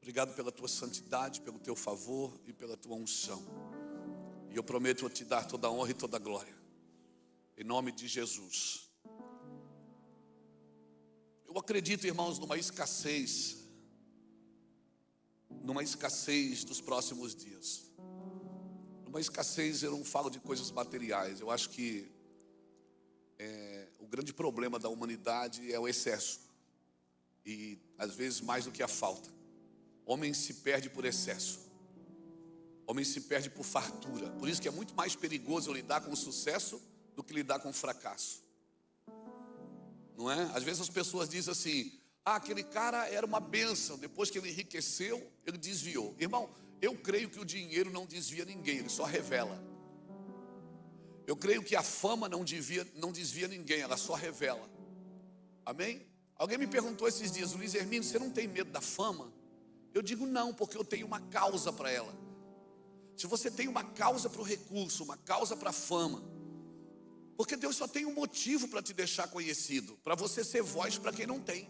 Obrigado pela tua santidade, pelo teu favor e pela tua unção. E eu prometo te dar toda a honra e toda a glória. Em nome de Jesus. Eu acredito, irmãos, numa escassez dos próximos dias. Numa escassez, eu não falo de coisas materiais. Eu acho que o grande problema da humanidade é o excesso. E às vezes mais do que a falta. Homem se perde por excesso. Homem se perde por fartura. Por isso que é muito mais perigoso eu lidar com o sucesso do que lidar com o fracasso. Não é? Às vezes as pessoas dizem assim: aquele cara era uma bênção, depois que ele enriqueceu, ele desviou. Irmão, eu creio que o dinheiro não desvia ninguém, ele só revela. Eu creio que a fama não desvia ninguém, ela só revela. Amém? Alguém me perguntou esses dias: Luiz Hermínio, você não tem medo da fama? Eu digo não, porque eu tenho uma causa para ela. Se você tem uma causa para o recurso, uma causa para a fama, porque Deus só tem um motivo para te deixar conhecido, para você ser voz para quem não tem.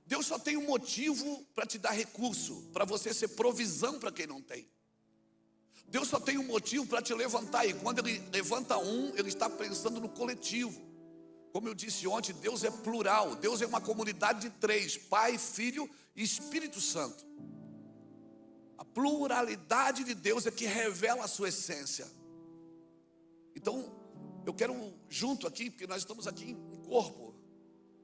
Deus só tem um motivo para te dar recurso, para você ser provisão para quem não tem. Deus só tem um motivo para te levantar, e quando Ele levanta um, Ele está pensando no coletivo. Como eu disse ontem, Deus é plural, Deus é uma comunidade de três: Pai, Filho e Espírito Santo. A pluralidade de Deus é que revela a sua essência. Então, eu quero junto aqui, porque nós estamos aqui em corpo,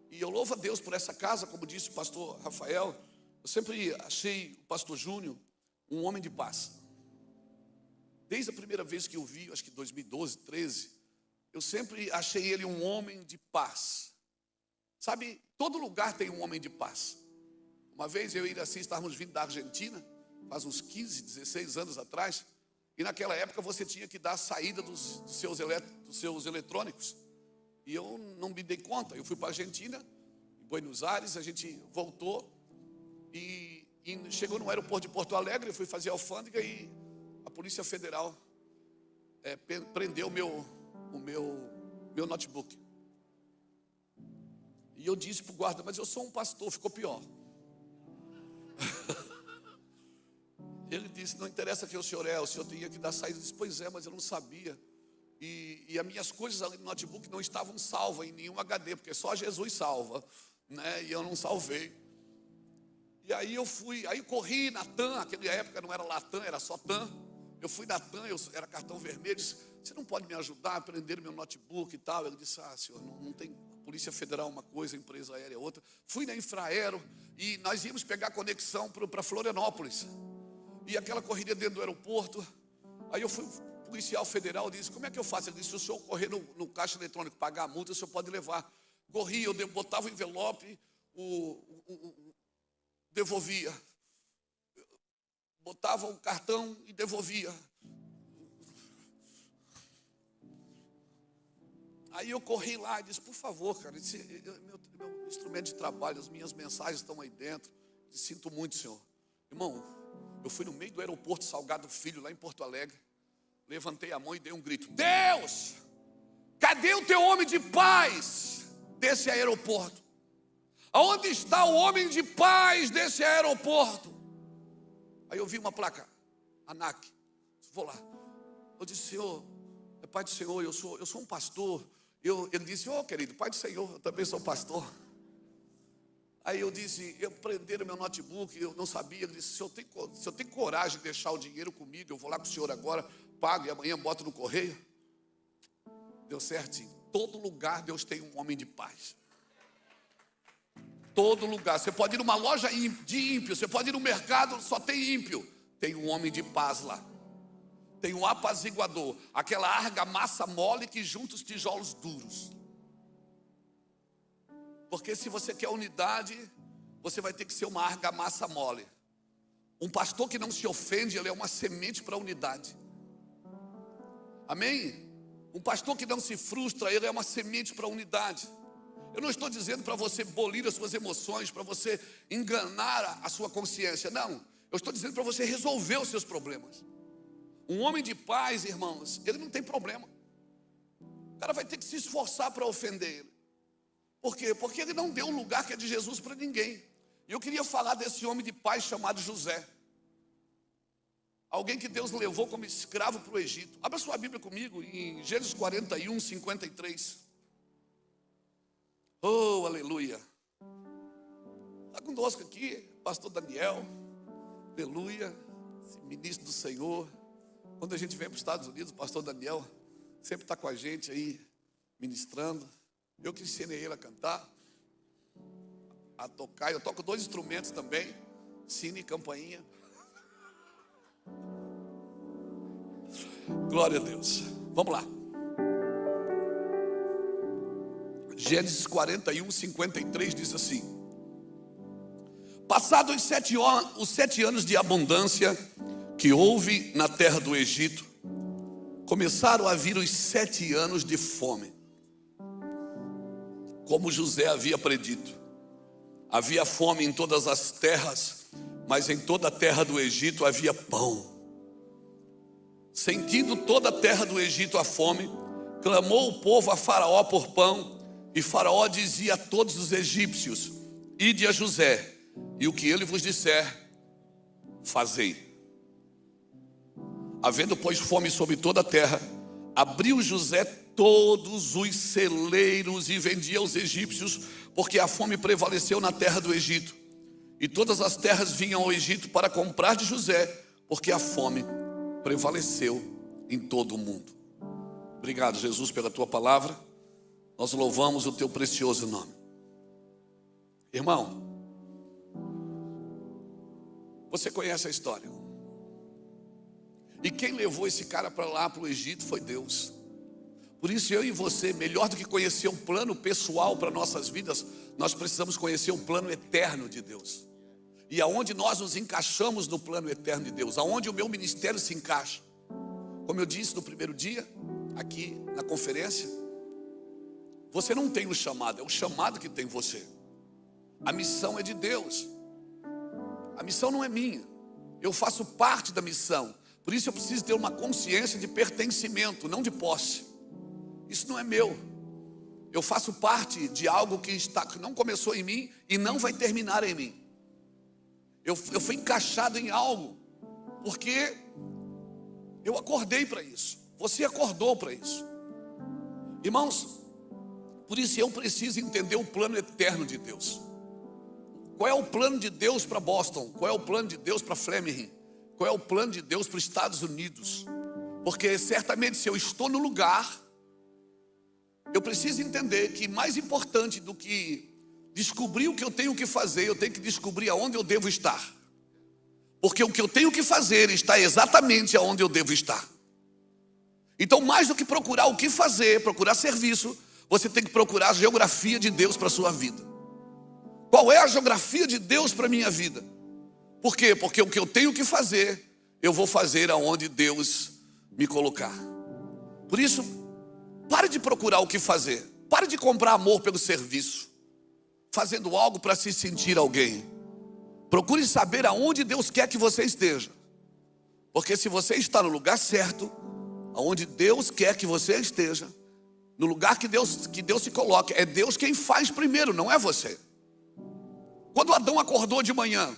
e eu louvo a Deus por essa casa, como disse o pastor Rafael. Eu sempre achei o pastor Júnior um homem de paz. Desde a primeira vez que eu vi, acho que 2012, 13, eu sempre achei ele um homem de paz. Sabe, todo lugar tem um homem de paz. Uma vez eu e Iraci estávamos vindo da Argentina, faz uns 15, 16 anos atrás, e naquela época você tinha que dar a saída dos seus eletrônicos. E eu não me dei conta. Eu fui para a Argentina, em Buenos Aires, a gente voltou e chegou no aeroporto de Porto Alegre. Eu fui fazer a alfândega e a Polícia Federal prendeu o meu notebook. E eu disse para o guarda: mas eu sou um pastor. Ficou pior. Ele disse: não interessa quem o senhor tinha que dar saída. Eu disse: pois é, mas eu não sabia. E as minhas coisas ali no notebook não estavam salvas em nenhum HD, porque só Jesus salva, né? E eu não salvei. E aí eu corri na TAM. Naquela época não era Latam, era só TAM. Eu fui na TAM, era cartão vermelho. Disse: você não pode me ajudar a prender meu notebook e tal? Ele disse: senhor, não tem. Polícia Federal uma coisa, empresa aérea outra. Fui na Infraero e nós íamos pegar conexão para Florianópolis. E aquela corrida dentro do aeroporto. Aí eu fui, policial federal, disse: como é que eu faço? Ele disse: se o senhor correr no caixa eletrônico, pagar a multa, o senhor pode levar. Corri, eu botava o envelope, devolvia. Botava o cartão e devolvia. Aí eu corri lá e disse: por favor, cara, meu instrumento de trabalho, as minhas mensagens estão aí dentro. Disse: sinto muito, senhor. Irmão, eu fui no meio do aeroporto Salgado Filho, lá em Porto Alegre. Levantei a mão e dei um grito: Deus, cadê o teu homem de paz desse aeroporto? Aonde está o homem de paz desse aeroporto? Aí eu vi uma placa, ANAC. Vou lá. Eu disse: Senhor, é Pai do Senhor, eu sou um pastor. Ele disse: querido, Pai do Senhor, eu também sou pastor. Aí eu disse: prenderam meu notebook, eu não sabia. Ele disse: se eu tenho coragem de deixar o dinheiro comigo, eu vou lá com o senhor agora, pago e amanhã boto no correio. Deu certinho. Todo lugar Deus tem um homem de paz. Todo lugar. Você pode ir numa loja de ímpio, você pode ir no mercado, só tem ímpio. Tem um homem de paz lá. Tem um apaziguador, aquela argamassa mole que junta os tijolos duros. Porque se você quer unidade, você vai ter que ser uma argamassa mole. Um pastor que não se ofende, ele é uma semente para a unidade. Amém? Um pastor que não se frustra, ele é uma semente para a unidade. Eu não estou dizendo para você bolir as suas emoções, para você enganar a sua consciência. Não, eu estou dizendo para você resolver os seus problemas. Um homem de paz, irmãos, ele não tem problema. O cara vai ter que se esforçar para ofender ele. Por quê? Porque ele não deu um lugar que é de Jesus para ninguém. E eu queria falar desse homem de paz chamado José. Alguém que Deus levou como escravo para o Egito. Abra sua Bíblia comigo em Gênesis 41, 53. Oh, aleluia. Está conosco aqui, pastor Daniel. Aleluia. Ministro do Senhor. Quando a gente vem para os Estados Unidos, o pastor Daniel sempre está com a gente aí, ministrando. Eu que ensinei ele a cantar, a tocar. Eu toco 2 instrumentos também, sino e campainha. Glória a Deus. Vamos lá. Gênesis 41, 53 diz assim: passados os 7 anos de abundância que houve na terra do Egito, começaram a vir os 7 anos de fome. Como José havia predito, havia fome em todas as terras, mas em toda a terra do Egito havia pão. Sentindo toda a terra do Egito a fome, clamou o povo a Faraó por pão, e Faraó dizia a todos os egípcios: ide a José, e o que ele vos disser, fazei. Havendo, pois, fome sobre toda a terra, abriu José todos os celeiros e vendia aos egípcios, porque a fome prevaleceu na terra do Egito. E todas as terras vinham ao Egito para comprar de José, porque a fome prevaleceu em todo o mundo. Obrigado, Jesus, pela tua palavra. Nós louvamos o teu precioso nome. Irmão, você conhece a história. E quem levou esse cara para lá, para o Egito, foi Deus. Por isso eu e você, melhor do que conhecer um plano pessoal para nossas vidas, nós precisamos conhecer o plano eterno de Deus. E aonde nós nos encaixamos no plano eterno de Deus, aonde o meu ministério se encaixa. Como eu disse no primeiro dia, aqui na conferência, você não tem o chamado, é o chamado que tem você. A missão é de Deus. A missão não é minha. Eu faço parte da missão. Por isso eu preciso ter uma consciência de pertencimento, não de posse. Isso não é meu. Eu faço parte de algo que não começou em mim e não vai terminar em mim. Eu fui encaixado em algo, porque eu acordei para isso. Você acordou para isso. Irmãos, por isso eu preciso entender o plano eterno de Deus. Qual é o plano de Deus para Boston? Qual é o plano de Deus para Fleming? Qual é o plano de Deus para os Estados Unidos? Porque certamente se eu estou no lugar, eu preciso entender que mais importante do que descobrir o que eu tenho que fazer, eu tenho que descobrir aonde eu devo estar. Porque o que eu tenho que fazer está exatamente aonde eu devo estar. Então, mais do que procurar o que fazer, procurar serviço, você tem que procurar a geografia de Deus para a sua vida. Qual é a geografia de Deus para a minha vida? Por quê? Porque o que eu tenho que fazer, eu vou fazer aonde Deus me colocar. Por isso, pare de procurar o que fazer. Pare de comprar amor pelo serviço, fazendo algo para se sentir alguém. Procure saber aonde Deus quer que você esteja. Porque se você está no lugar certo, aonde Deus quer que você esteja, no lugar que Deus se coloque, é Deus quem faz primeiro, não é você. Quando Adão acordou de manhã,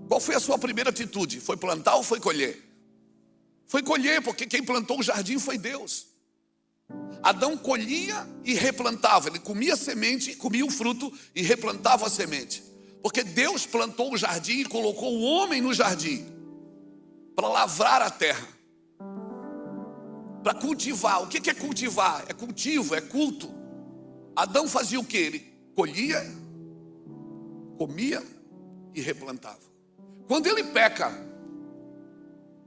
qual foi a sua primeira atitude? Foi plantar ou foi colher? Foi colher, porque quem plantou o jardim foi Deus. Adão colhia e replantava. Ele comia a semente, comia o fruto e replantava a semente. Porque Deus plantou o jardim e colocou o homem no jardim para lavrar a terra, para cultivar. O que é cultivar? É cultivo, é culto. Adão fazia o que? Ele colhia, comia e replantava. Quando ele peca,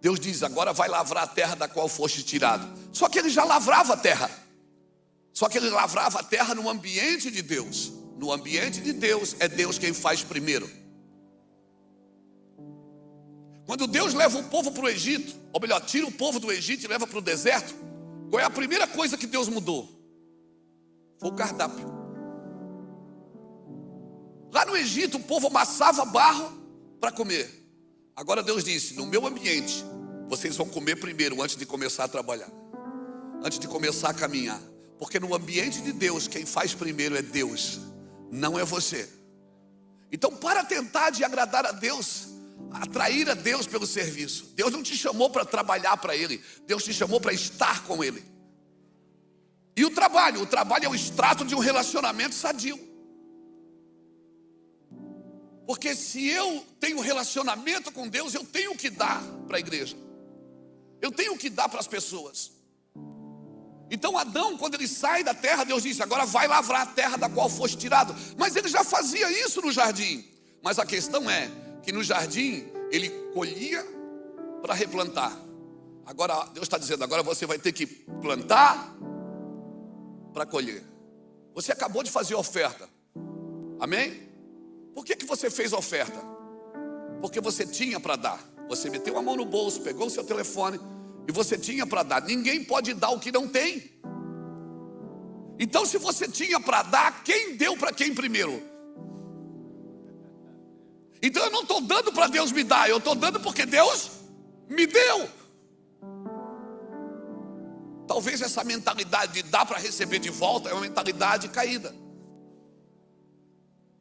Deus diz: agora vai lavrar a terra da qual foste tirado. Só que ele já lavrava a terra. Só que ele lavrava a terra no ambiente de Deus. No ambiente de Deus, é Deus quem faz primeiro. Quando Deus leva o povo para o Egito, ou melhor, tira o povo do Egito e leva para o deserto, qual é a primeira coisa que Deus mudou? Foi o cardápio. Lá no Egito, o povo amassava barro para comer. Agora Deus disse: no meu ambiente, vocês vão comer primeiro, antes de começar a trabalhar, antes de começar a caminhar. Porque no ambiente de Deus, quem faz primeiro é Deus, não é você. Então, para tentar de agradar a Deus, atrair a Deus pelo serviço, Deus não te chamou para trabalhar para Ele, Deus te chamou para estar com Ele. E o trabalho é o extrato de um relacionamento sadio. Porque se eu tenho relacionamento com Deus, eu tenho que dar para a igreja, eu tenho que dar para as pessoas. Então Adão, quando ele sai da terra, Deus disse: agora vai lavrar a terra da qual foste tirado. Mas ele já fazia isso no jardim. Mas a questão é que no jardim ele colhia para replantar. Agora Deus está dizendo: agora você vai ter que plantar para colher. Você acabou de fazer oferta, amém? Por que você fez oferta? Porque você tinha para dar. Você meteu a mão no bolso, pegou o seu telefone e você tinha para dar. Ninguém pode dar o que não tem. Então, se você tinha para dar, quem deu para quem primeiro? Então eu não estou dando para Deus me dar, eu estou dando porque Deus me deu. Talvez essa mentalidade de dar para receber de volta é uma mentalidade caída.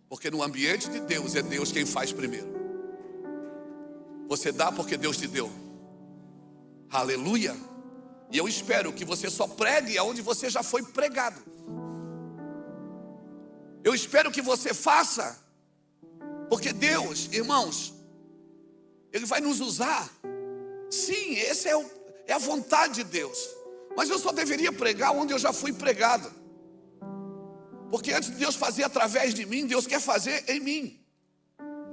Porque no ambiente de Deus é Deus quem faz primeiro. Você dá porque Deus te deu. Aleluia. E eu espero que você só pregue aonde você já foi pregado. Eu espero que você faça, porque Deus, irmãos, Ele vai nos usar. Sim, essa é a vontade de Deus. Mas eu só deveria pregar onde eu já fui pregado. Porque antes de Deus fazer através de mim, Deus quer fazer em mim.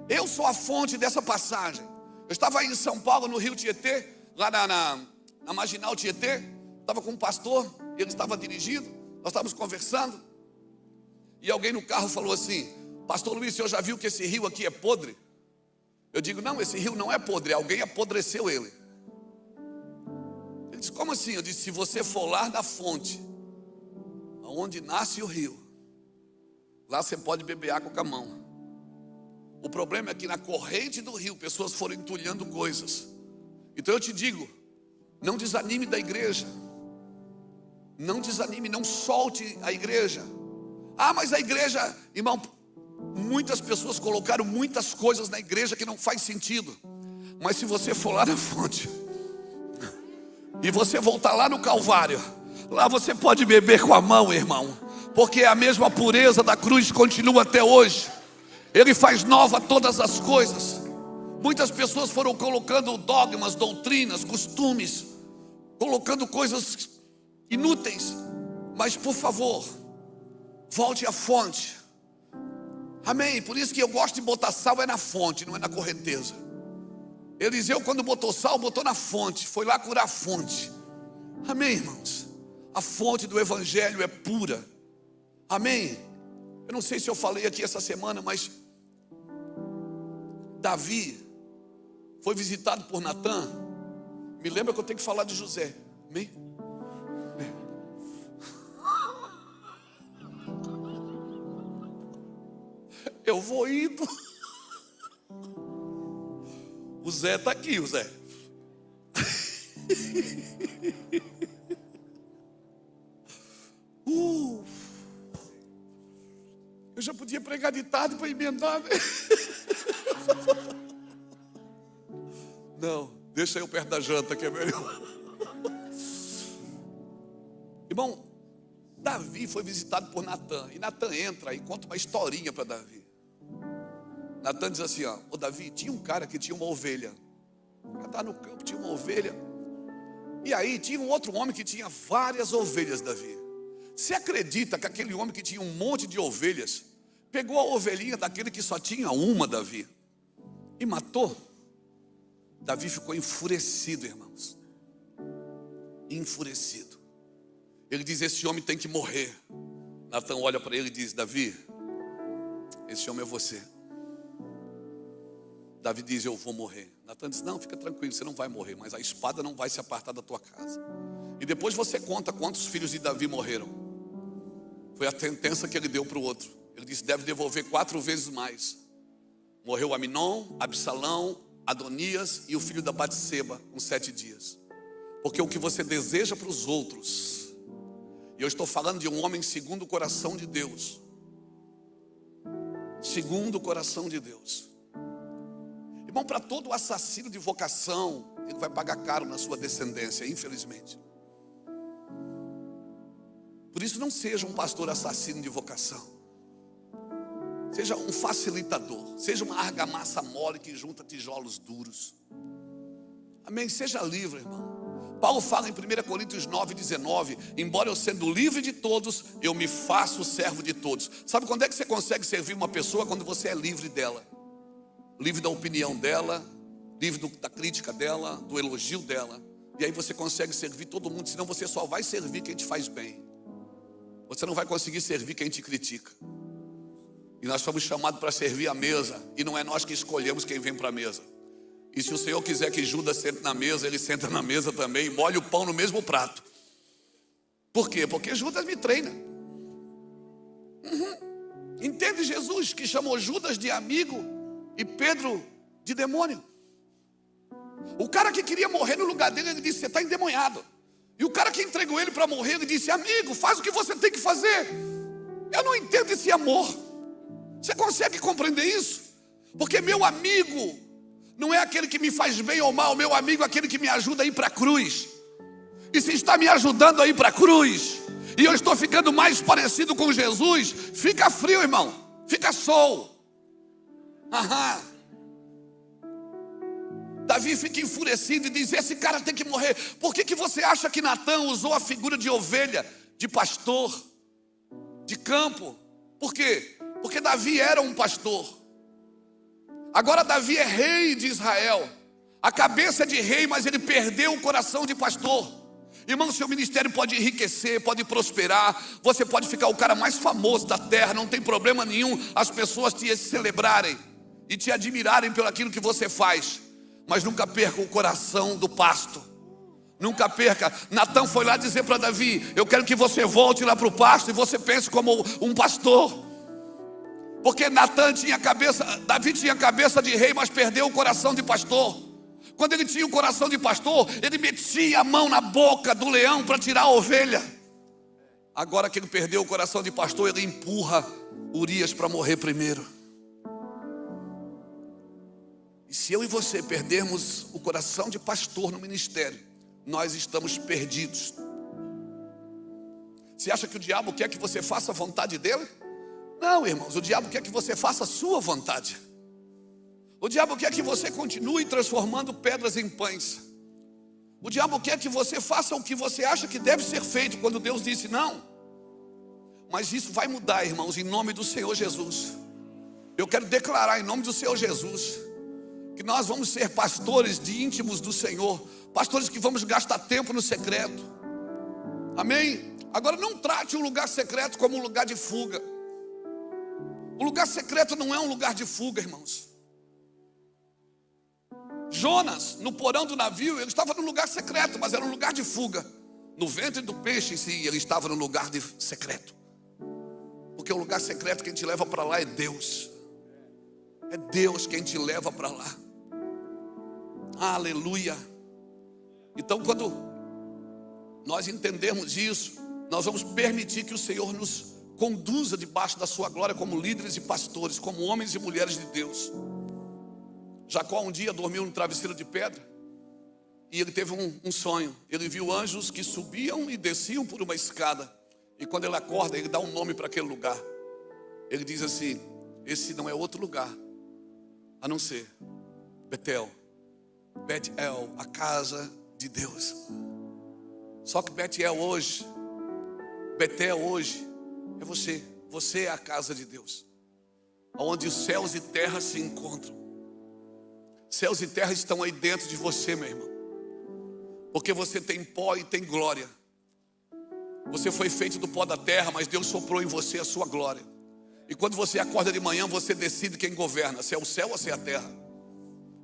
Eu sou a fonte dessa passagem. Eu estava aí em São Paulo, no Rio Tietê, lá na Marginal Tietê. Estava com um pastor, ele estava dirigindo, nós estávamos conversando. E alguém no carro falou assim: pastor Luiz, o senhor já viu que esse rio aqui é podre? Eu digo: não, esse rio não é podre, alguém apodreceu ele. Ele disse: como assim? Eu disse: se você for lá na fonte, onde nasce o rio, lá você pode beber água com a mão. O problema é que na corrente do rio, pessoas foram entulhando coisas. Então eu te digo, não desanime da igreja. Não desanime, não solte a igreja. Ah, mas a igreja, irmão, muitas pessoas colocaram muitas coisas na igreja que não faz sentido. Mas se você for lá na fonte e você voltar lá no Calvário, lá você pode beber com a mão, irmão. Porque a mesma pureza da cruz continua até hoje. Ele faz nova todas as coisas. Muitas pessoas foram colocando dogmas, doutrinas, costumes, colocando coisas inúteis. Mas por favor, volte à fonte. Amém? Por isso que eu gosto de botar sal é na fonte, não é na correnteza. Eliseu, quando botou sal, botou na fonte. Foi lá curar a fonte. Amém, irmãos? A fonte do evangelho é pura. Amém? Eu não sei se eu falei aqui essa semana, mas Davi foi visitado por Natã. Me lembra que eu tenho que falar de José. Amém? Eu vou indo. O Zé está aqui, o Zé. Eu já podia pregar de tarde para emendar, né? Não, deixa eu perto da janta que é melhor. Irmão, Davi foi visitado por Natã. E Natã entra e conta uma historinha para Davi. Natã diz assim: ó, ô Davi, tinha um cara que tinha uma ovelha. O cara estava no campo, tinha uma ovelha. E aí tinha um outro homem que tinha várias ovelhas, Davi. Você acredita que aquele homem que tinha um monte de ovelhas pegou a ovelhinha daquele que só tinha uma, Davi, e matou? Davi ficou enfurecido, irmãos. Enfurecido. Ele diz: esse homem tem que morrer. Natã olha para ele e diz: Davi, esse homem é você. Davi diz: eu vou morrer. Natã diz: não, fica tranquilo, você não vai morrer, mas a espada não vai se apartar da tua casa. E depois você conta quantos filhos de Davi morreram. Foi a sentença que ele deu para o outro. Ele disse: deve devolver 4 vezes mais. Morreu Aminon, Absalão, Adonias e o filho da Batseba com 7 dias. Porque o que você deseja para os outros, e eu estou falando de um homem segundo o coração de Deus, segundo o coração de Deus. Irmão, para todo assassino de vocação, ele vai pagar caro na sua descendência, infelizmente. Por isso, não seja um pastor assassino de vocação. Seja um facilitador. Seja uma argamassa mole que junta tijolos duros. Amém? Seja livre, irmão. Paulo fala em 1 Coríntios 9:19: embora eu sendo livre de todos, eu me faço servo de todos. Sabe quando é que você consegue servir uma pessoa? Quando você é livre dela. Livre da opinião dela, livre da crítica dela, do elogio dela. E aí você consegue servir todo mundo. Senão você só vai servir quem te faz bem. Você não vai conseguir servir quem te critica. E nós fomos chamados para servir a mesa. E não é nós que escolhemos quem vem para a mesa. E se o Senhor quiser que Judas sente na mesa, ele senta na mesa também, molha o pão no mesmo prato. Por quê? Porque Judas me treina. Entende Jesus que chamou Judas de amigo e Pedro de demônio? O cara que queria morrer no lugar dele, ele disse: você está endemoniado. E o cara que entregou ele para morrer, ele disse: amigo, faz o que você tem que fazer. Eu não entendo esse amor. Você consegue compreender isso? Porque meu amigo não é aquele que me faz bem ou mal. Meu amigo é aquele que me ajuda a ir para a cruz. E se está me ajudando a ir para a cruz, e eu estou ficando mais parecido com Jesus, fica frio, irmão. Fica sol. Davi fica enfurecido e diz: esse cara tem que morrer. Por que você acha que Natã usou a figura de ovelha, de pastor, de campo? Por quê? Porque Davi era um pastor. Agora Davi é rei de Israel. A cabeça de rei, mas ele perdeu o coração de pastor. Irmão, seu ministério pode enriquecer, pode prosperar. Você pode ficar o cara mais famoso da terra, não tem problema nenhum as pessoas te celebrarem e te admirarem pelo aquilo que você faz. Mas nunca perca o coração do pasto. Nunca perca. Natã foi lá dizer para Davi: eu quero que você volte lá para o pasto e você pense como um pastor. Porque Davi tinha cabeça de rei, mas perdeu o coração de pastor. Quando ele tinha o coração de pastor, ele metia a mão na boca do leão para tirar a ovelha. Agora que ele perdeu o coração de pastor, ele empurra Urias para morrer primeiro. E se eu e você perdermos o coração de pastor no ministério, nós estamos perdidos. Você acha que o diabo quer que você faça a vontade dele? Não, irmãos, o diabo quer que você faça a sua vontade. O diabo quer que você continue transformando pedras em pães. O diabo quer que você faça o que você acha que deve ser feito, quando Deus disse não. Mas isso vai mudar, irmãos, em nome do Senhor Jesus. Eu quero declarar em nome do Senhor Jesus que nós vamos ser pastores de íntimos do Senhor. Pastores que vamos gastar tempo no secreto. Amém? Agora não trate o lugar secreto como um lugar de fuga. O lugar secreto não é um lugar de fuga, irmãos. Jonas, no porão do navio, ele estava no lugar secreto, mas era um lugar de fuga. No ventre do peixe, sim, ele estava no lugar secreto. Porque o lugar secreto quem te leva para lá é Deus. É Deus quem te leva para lá. Aleluia. Então, quando nós entendermos isso, nós vamos permitir que o Senhor nos conduza debaixo da sua glória como líderes e pastores, como homens e mulheres de Deus. Jacó um dia dormiu no travesseiro de pedra e ele teve um sonho. Ele viu anjos que subiam e desciam por uma escada. E quando ele acorda, ele dá um nome para aquele lugar. Ele diz assim: esse não é outro lugar a não ser Betel, a casa de Deus. Só que Betel hoje é você. Você é a casa de Deus, onde os céus e terra se encontram. Céus e terra estão aí dentro de você, meu irmão. Porque você tem pó e tem glória. Você foi feito do pó da terra, mas Deus soprou em você a sua glória. E quando você acorda de manhã, você decide quem governa, se é o céu ou se é a terra.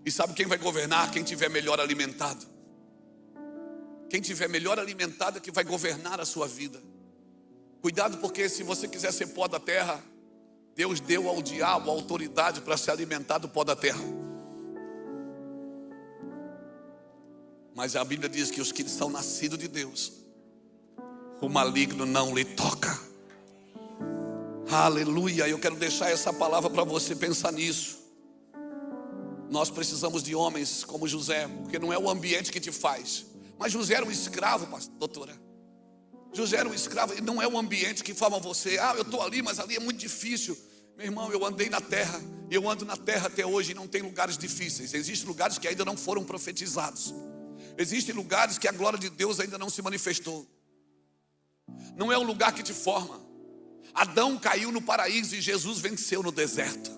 E sabe quem vai governar? Quem tiver melhor alimentado. Quem tiver melhor alimentado é que vai governar a sua vida. Cuidado, porque se você quiser ser pó da terra, Deus deu ao diabo a autoridade para se alimentar do pó da terra. Mas a Bíblia diz que os que são nascidos de Deus, o maligno não lhe toca. Aleluia. Eu quero deixar essa palavra para você pensar nisso. Nós precisamos de homens como José, porque não é o ambiente que te faz. Mas José era um escravo, doutora. José era um escravo, e não é o ambiente que forma você. Eu estou ali, mas ali é muito difícil. Meu irmão, eu andei na terra, e eu ando na terra até hoje, e não tem lugares difíceis. Existem lugares que ainda não foram profetizados. Existem lugares que a glória de Deus ainda não se manifestou. Não é o lugar que te forma. Adão caiu no paraíso e Jesus venceu no deserto.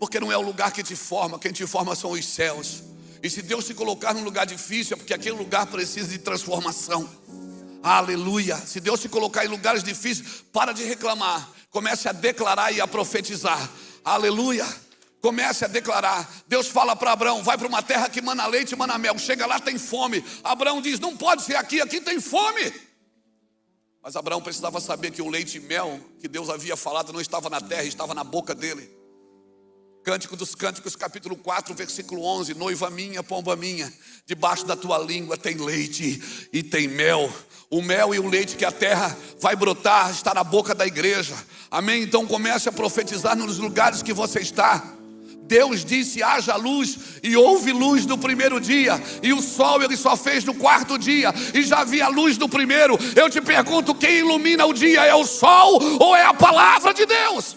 Porque não é o lugar que te forma, quem te forma são os céus. E se Deus te colocar num lugar difícil, é porque aquele lugar precisa de transformação. Aleluia. Se Deus te colocar em lugares difíceis, para de reclamar. Comece a declarar e a profetizar. Aleluia. Comece a declarar. Deus fala para Abraão: vai para uma terra que mana leite e mana mel. Chega lá, tem fome. Abraão diz: não pode ser aqui, aqui tem fome. Mas Abraão precisava saber que o leite e mel que Deus havia falado não estava na terra, estava na boca dele. Cântico dos Cânticos, capítulo 4, versículo 11. Noiva minha, pomba minha, debaixo da tua língua tem leite e tem mel. O mel e o leite que a terra vai brotar está na boca da igreja. Amém? Então comece a profetizar nos lugares que você está. Deus disse: haja luz, e houve luz no primeiro dia. E o sol ele só fez no quarto dia, e já havia luz no primeiro. Eu te pergunto: quem ilumina o dia é o sol ou é a palavra de Deus?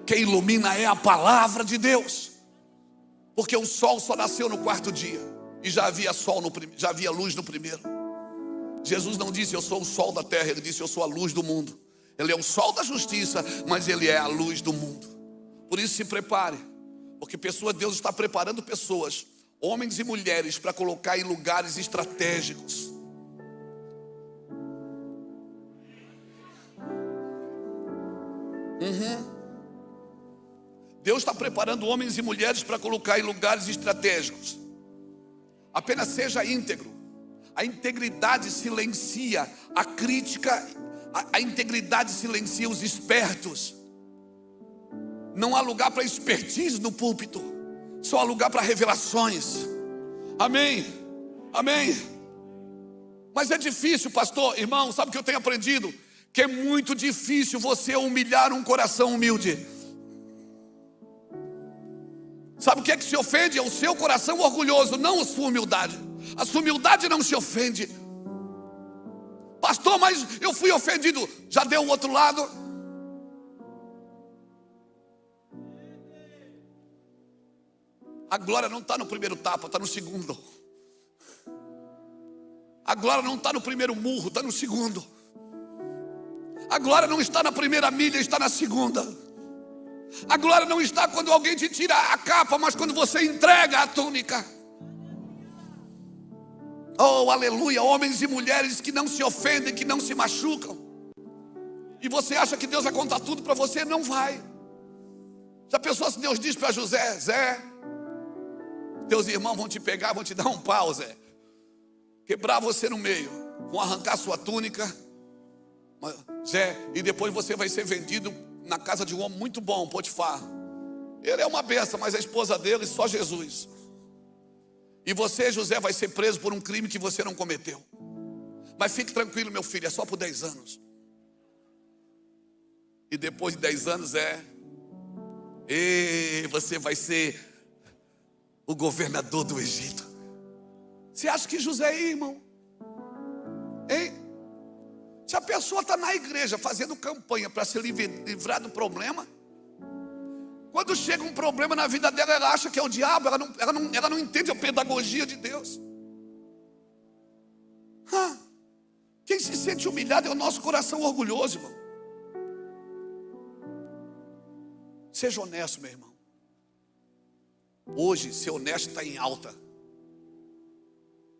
Quem ilumina é a palavra de Deus. Porque o sol só nasceu no quarto dia, e já havia já havia luz no primeiro. Jesus não disse: eu sou o sol da terra. Ele disse: eu sou a luz do mundo. Ele é o sol da justiça, mas ele é a luz do mundo. Por isso se prepare, porque Deus está preparando pessoas, homens e mulheres, para colocar em lugares estratégicos. Deus está preparando homens e mulheres para colocar em lugares estratégicos. Apenas seja íntegro. A integridade silencia a crítica. A integridade silencia os espertos. Não há lugar para expertise no púlpito, só há lugar para revelações. Amém? Amém? Mas é difícil, pastor, irmão, sabe o que eu tenho aprendido? Que é muito difícil você humilhar um coração humilde. Sabe o que é que se ofende? É o seu coração orgulhoso, não a sua humildade. A sua humildade não se ofende. Pastor, mas eu fui ofendido. Já deu o outro lado? A glória não está no primeiro tapa, está no segundo. A glória não está no primeiro murro, está no segundo. A glória não está na primeira milha, está na segunda. A glória não está quando alguém te tira a capa, mas quando você entrega a túnica. Oh, aleluia. Homens e mulheres que não se ofendem, que não se machucam. E você acha que Deus vai contar tudo para você? Não vai. Já pensou se Deus diz para José: Zé, teus irmãos vão te pegar, vão te dar um pau, Zé, quebrar você no meio, vão arrancar sua túnica, Zé, e depois você vai ser vendido na casa de um homem muito bom, Potifar. Ele é uma besta, mas a esposa dele só Jesus. E você, José, vai ser preso por um crime que você não cometeu. Mas fique tranquilo, meu filho, é só por 10 anos. E depois de 10 anos você vai ser o governador do Egito. Você acha que José é irmão? Hein? Se a pessoa está na igreja fazendo campanha para se livrar do problema, quando chega um problema na vida dela, ela acha que é o diabo. Ela não entende a pedagogia de Deus. Quem se sente humilhado é o nosso coração orgulhoso, irmão. Seja honesto, meu irmão. Hoje, ser honesto está em alta,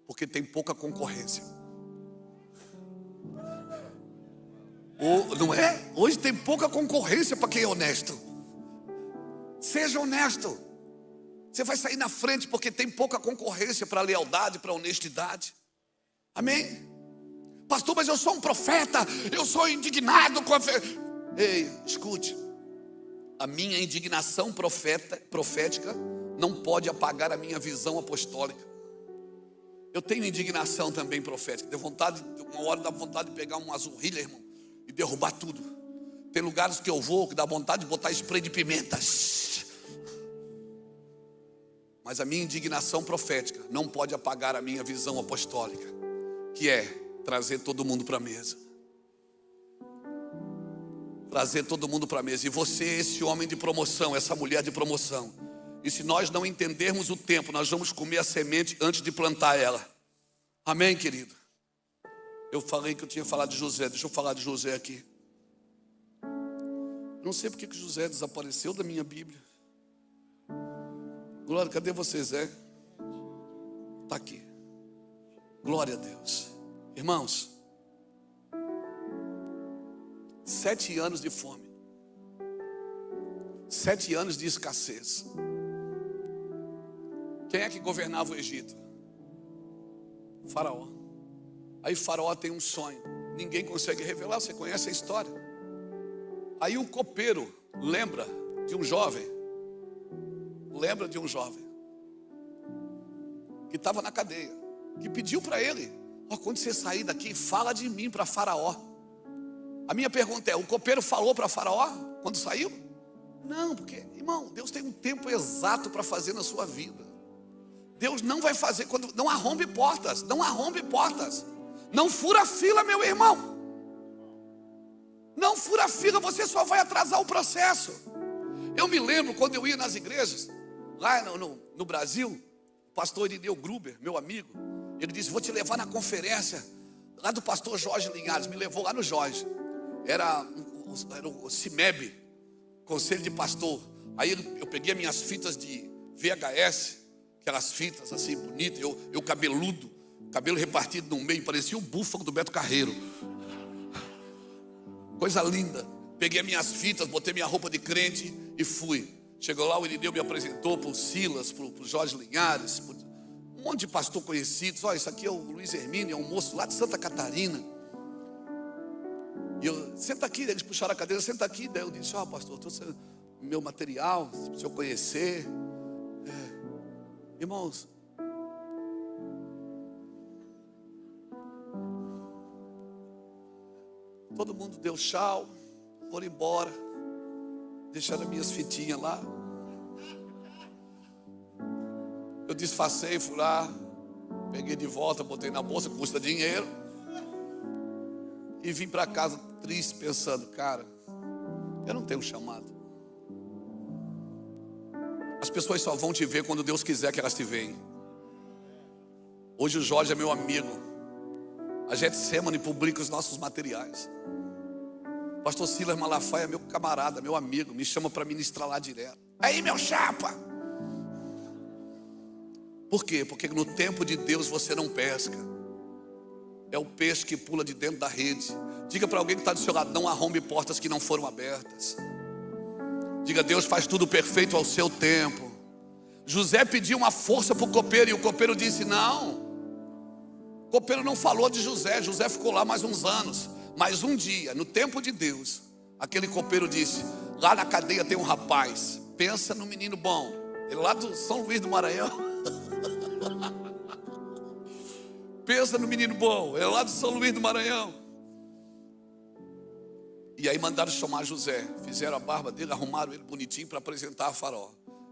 porque tem pouca concorrência. Não é? Hoje tem pouca concorrência para quem é honesto. Seja honesto. Você vai sair na frente porque tem pouca concorrência para a lealdade, para a honestidade. Amém? Pastor, mas eu sou um profeta, eu sou indignado com a fé. Ei, escute. A minha indignação profética não pode apagar a minha visão apostólica. Eu tenho indignação também profética. Uma hora dá vontade de pegar uma azurrilha, irmão, e derrubar tudo. Tem lugares que eu vou que dá vontade de botar spray de pimenta. Mas a minha indignação profética não pode apagar a minha visão apostólica, que é trazer todo mundo para a mesa. Trazer todo mundo para a mesa. E você, esse homem de promoção, essa mulher de promoção. E se nós não entendermos o tempo, nós vamos comer a semente antes de plantar ela. Amém, querido? Eu falei que eu tinha falado de José. Deixa eu falar de José aqui. Não sei porque que José desapareceu da minha Bíblia. Glória, cadê você, Zé? Está aqui. Glória a Deus. Irmãos, 7 anos de fome, 7 anos de escassez. Quem é que governava o Egito? Faraó. Aí Faraó tem um sonho, ninguém consegue revelar, você conhece a história. Aí um copeiro lembra de um jovem que estava na cadeia, que pediu para ele: quando você sair daqui, fala de mim para Faraó. A minha pergunta é: o copeiro falou para Faraó quando saiu? Não, porque, irmão, Deus tem um tempo exato para fazer na sua vida. Deus não vai fazer quando... Não arrombe portas, não arrombe portas. Não fura fila, meu irmão. Não fura fila, você só vai atrasar o processo. Eu me lembro quando eu ia nas igrejas, lá no Brasil, o pastor Irineu Gruber, meu amigo, ele disse: vou te levar na conferência lá do pastor Jorge Linhares. Me levou lá no Jorge. Era o CIMEB, Conselho de Pastor. Aí eu peguei as minhas fitas de VHS, aquelas fitas assim bonitas, eu cabeludo, cabelo repartido no meio, parecia o búfalo do Beto Carreiro. Coisa linda. Peguei as minhas fitas, botei minha roupa de crente e fui. Chegou lá, o Irineu me apresentou para o Silas, para o Jorge Linhares, um monte de pastor conhecidos. Olha, isso aqui é o Luiz Hermínio, é um moço lá de Santa Catarina. E eu: senta aqui. Eles puxaram a cadeira: senta aqui. Daí eu disse: pastor, trouxe meu material, se o senhor conhecer. Irmãos, todo mundo deu tchau, foram embora, deixaram as minhas fitinhas lá. Eu disfarcei, fui lá, peguei de volta, botei na bolsa, custa dinheiro, e vim para casa triste, pensando: cara, eu não tenho chamado. As pessoas só vão te ver quando Deus quiser que elas te veem. Hoje o Jorge é meu amigo. A Getsemane publica os nossos materiais. Pastor Silas Malafaia é meu camarada, meu amigo, me chama para ministrar lá direto. Aí, meu chapa! Por quê? Porque no tempo de Deus você não pesca. É o peixe que pula de dentro da rede. Diga para alguém que está do seu lado: não arrombe portas que não foram abertas. Diga: Deus faz tudo perfeito ao seu tempo. José pediu uma força para o copeiro e o copeiro disse: não. O copeiro não falou de José. José ficou lá mais uns anos. Mas um dia, no tempo de Deus, aquele copeiro disse: lá na cadeia tem um rapaz, pensa no menino bom. Ele lá do São Luís do Maranhão. Pensa no menino bom. Ele lá do São Luís do Maranhão. E aí mandaram chamar José. Fizeram a barba dele, arrumaram ele bonitinho para apresentar a Faraó.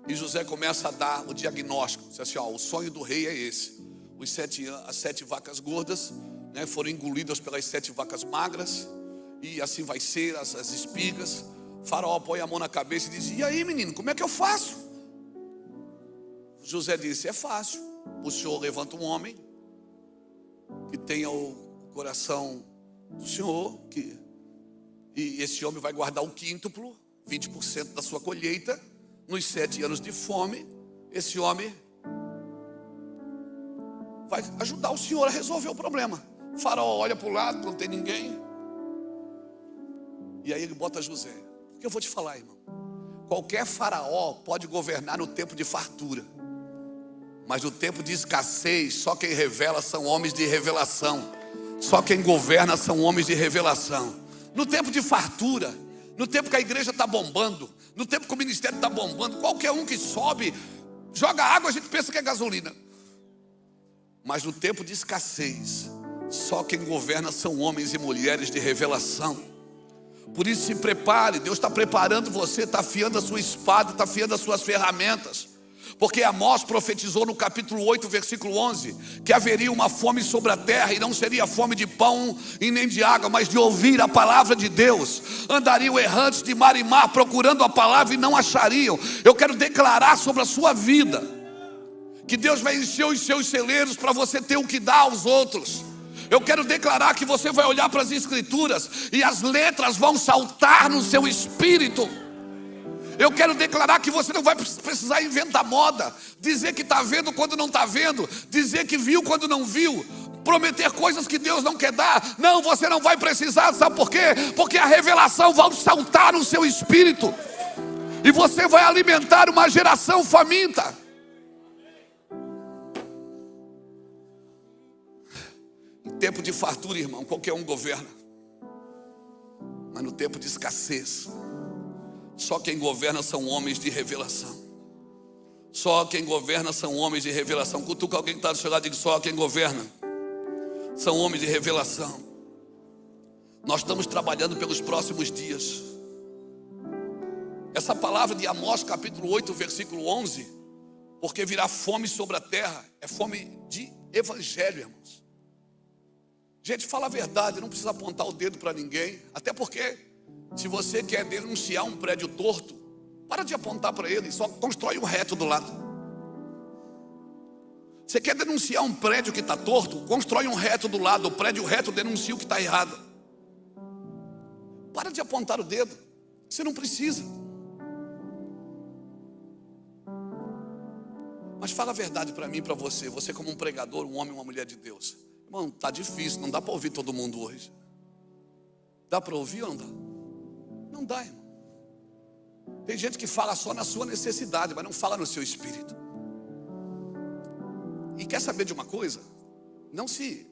E José começa a dar o diagnóstico. Diz assim: o sonho do rei é esse. As 7 vacas gordas, né, foram engolidas pelas 7 vacas magras. E assim vai ser as espigas. Faraó põe a mão na cabeça e diz: e aí, menino, como é que eu faço? José disse: é fácil. O senhor levanta um homem que tenha o coração do senhor, e esse homem vai guardar o quíntuplo, 20% da sua colheita. Nos 7 anos de fome, esse homem vai ajudar o senhor a resolver o problema. O faraó olha para o lado, não tem ninguém. E aí ele bota José. Porque eu vou te falar, irmão, qualquer faraó pode governar no tempo de fartura, mas no tempo de escassez, só quem revela são homens de revelação. Só quem governa são homens de revelação. No tempo de fartura, no tempo que a igreja está bombando, no tempo que o ministério está bombando, qualquer um que sobe, joga água, a gente pensa que é gasolina. Mas no tempo de escassez, só quem governa são homens e mulheres de revelação. Por isso se prepare, Deus está preparando você, está afiando a sua espada, está afiando as suas ferramentas. Porque Amós profetizou no capítulo 8, versículo 11, que haveria uma fome sobre a terra, e não seria fome de pão e nem de água, mas de ouvir a palavra de Deus. Andariam errantes de mar em mar, procurando a palavra e não achariam. Eu quero declarar sobre a sua vida, que Deus vai encher os seus celeiros para você ter o que dar aos outros. Eu quero declarar que você vai olhar para as escrituras e as letras vão saltar no seu espírito. Eu quero declarar que você não vai precisar inventar moda, dizer que está vendo quando não está vendo, dizer que viu quando não viu, prometer coisas que Deus não quer dar. Não, você não vai precisar, sabe por quê? Porque a revelação vai saltar no seu espírito, e você vai alimentar uma geração faminta. Em tempo de fartura, irmão, qualquer um governa, mas no tempo de escassez, só quem governa são homens de revelação. Só quem governa são homens de revelação. Cutuca alguém que está do seu lado e diz: só quem governa são homens de revelação. Nós estamos trabalhando pelos próximos dias. Essa palavra de Amós capítulo 8, versículo 11, porque virá fome sobre a terra, é fome de evangelho, irmãos. Gente, fala a verdade, não precisa apontar o dedo para ninguém. Até porque, se você quer denunciar um prédio torto, para de apontar para ele, só constrói um reto do lado. Você quer denunciar um prédio que está torto, constrói um reto do lado. O prédio reto denuncia o que está errado. Para de apontar o dedo, você não precisa. Mas fala a verdade para mim e para você. Você como um pregador, um homem, uma mulher de Deus. Irmão, está difícil, não dá para ouvir todo mundo hoje. Dá para ouvir ou não dá? Não dá, irmão. Tem gente que fala só na sua necessidade, mas não fala no seu espírito. E quer saber de uma coisa? Não se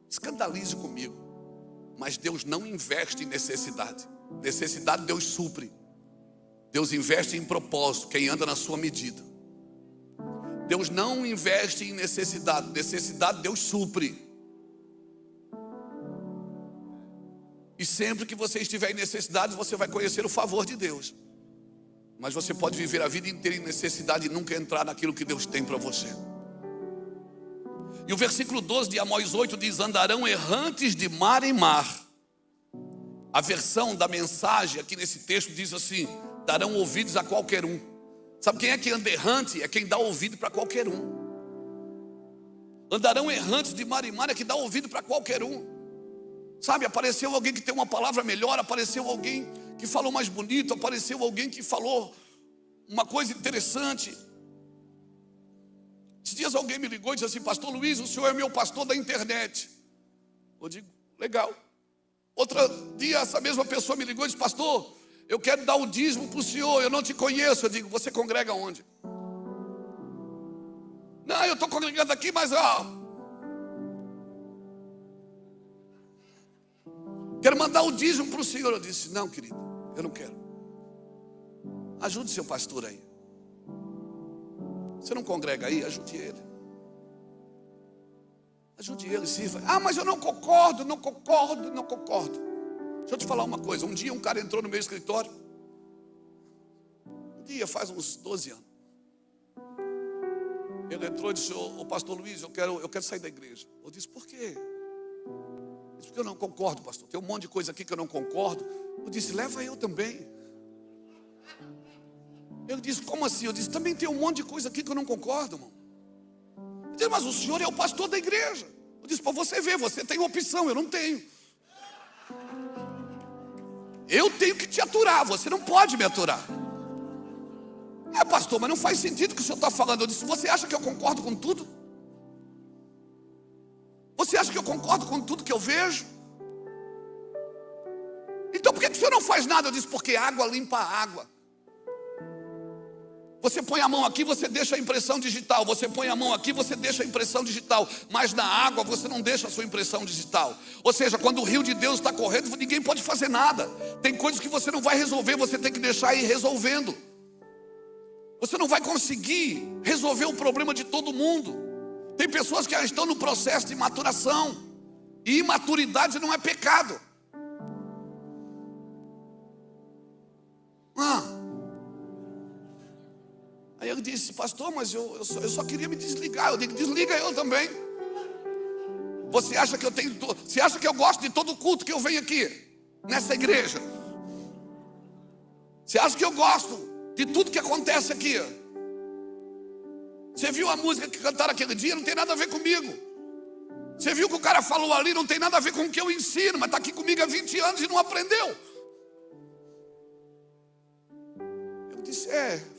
escandalize comigo, mas Deus não investe em necessidade. Necessidade Deus supre. Deus investe em propósito, quem anda na sua medida. Deus não investe em necessidade. Necessidade Deus supre. E sempre que você estiver em necessidade, você vai conhecer o favor de Deus. Mas você pode viver a vida inteira em necessidade e nunca entrar naquilo que Deus tem para você. E o versículo 12 de Amós 8 diz: andarão errantes de mar em mar. A versão da mensagem aqui nesse texto diz assim: darão ouvidos a qualquer um. Sabe quem é que anda errante? É quem dá ouvido para qualquer um. Andarão errantes de mar em mar é que dá ouvido para qualquer um. Sabe, apareceu alguém que tem uma palavra melhor, apareceu alguém que falou mais bonito, apareceu alguém que falou uma coisa interessante. Esses dias alguém me ligou e disse assim: pastor Luiz, o senhor é meu pastor da internet. Eu digo: legal. Outro dia essa mesma pessoa me ligou e disse: pastor, eu quero dar o dízimo para o senhor, eu não te conheço. Eu digo: você congrega onde? Não, eu estou congregando aqui, mas quero mandar o dízimo para o senhor. Eu disse: não, querido, eu não quero. Ajude seu pastor aí. Você não congrega aí? Ajude ele. Ajude ele, sirva. Ah, mas eu não concordo. Deixa eu te falar uma coisa. Um dia um cara entrou no meu escritório. Um dia, faz uns 12 anos. Ele entrou e disse: ô pastor Luiz, eu quero sair da igreja. Eu disse: por quê? Ele disse: porque eu não concordo, pastor. Tem um monte de coisa aqui que eu não concordo. Eu disse: leva eu também. Ele disse: como assim? Eu disse: também tem um monte de coisa aqui que eu não concordo, irmão. Ele disse: mas o senhor é o pastor da igreja. Eu disse: para você ver, você tem opção, eu não tenho. Eu tenho que te aturar, você não pode me aturar. É, pastor, mas não faz sentido o que o senhor está falando. Eu disse: você acha que eu concordo com tudo? Você acha que eu concordo com tudo que eu vejo? Então por que o senhor não faz nada? Eu disse: porque água limpa a água. Você põe a mão aqui, você deixa a impressão digital. Você põe a mão aqui, você deixa a impressão digital. Mas na água você não deixa a sua impressão digital. Ou seja, quando o rio de Deus está correndo, ninguém pode fazer nada. Tem coisas que você não vai resolver, você tem que deixar ir resolvendo. Você não vai conseguir resolver o problema de todo mundo. Tem pessoas que já estão no processo de maturação. E imaturidade não é pecado. Aí ele disse: pastor, mas eu só queria me desligar. Eu digo: desliga eu também. Você acha que você acha que eu gosto de todo culto que eu venho aqui, nessa igreja? Você acha que eu gosto de tudo que acontece aqui? Você viu a música que cantaram aquele dia? Não tem nada a ver comigo. Você viu o que o cara falou ali? Não tem nada a ver com o que eu ensino, mas está aqui comigo há 20 anos e não aprendeu. Eu disse: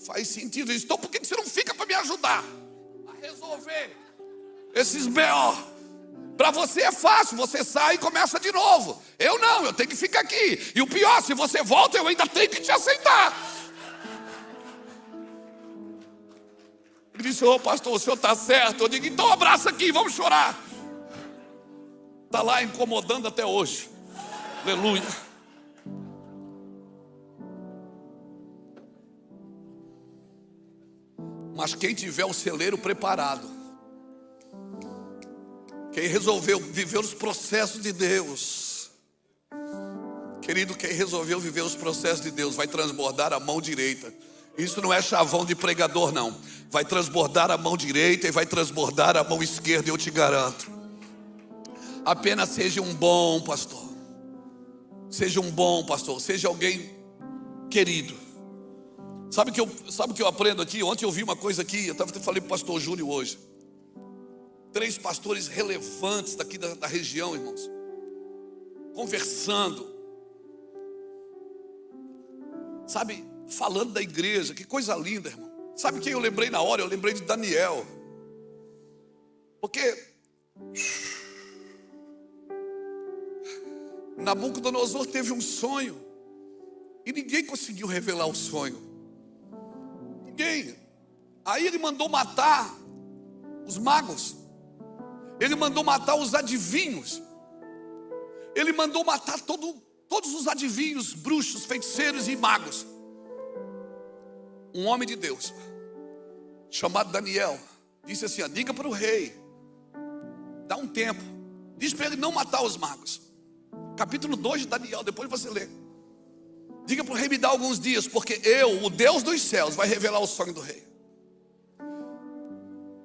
faz sentido isso. Então por que você não fica para me ajudar a resolver esses B.O.? Para você é fácil, você sai e começa de novo. Eu não, eu tenho que ficar aqui. E o pior, se você volta, eu ainda tenho que te aceitar. Ele disse: ô pastor, o senhor está certo. Eu digo: então abraça aqui, vamos chorar. Está lá incomodando até hoje. Aleluia. Mas quem tiver o celeiro preparado, quem resolveu viver os processos de Deus, querido, quem resolveu viver os processos de Deus vai transbordar a mão direita. Isso não é chavão de pregador, não. Vai transbordar a mão direita e vai transbordar a mão esquerda, eu te garanto. Apenas seja um bom pastor. Seja um bom pastor. Seja alguém querido. Sabe o que eu aprendo aqui? Ontem eu vi uma coisa aqui. Eu falei para o pastor Júnior hoje. 3 pastores relevantes daqui da região, irmãos, conversando, sabe, falando da igreja. Que coisa linda, irmão. Sabe quem eu lembrei na hora? Eu lembrei de Daniel. Porque Nabucodonosor teve um sonho e ninguém conseguiu revelar o sonho. Ninguém. Aí ele mandou matar os magos. Ele mandou matar os adivinhos. Ele mandou matar todos os adivinhos, bruxos, feiticeiros e magos. Um homem de Deus, chamado Daniel, disse assim: diga para o rei, dá um tempo, diz para ele não matar os magos. Capítulo 2 de Daniel, depois você lê. Diga para o rei me dar alguns dias, porque eu, o Deus dos céus, vai revelar o sonho do rei.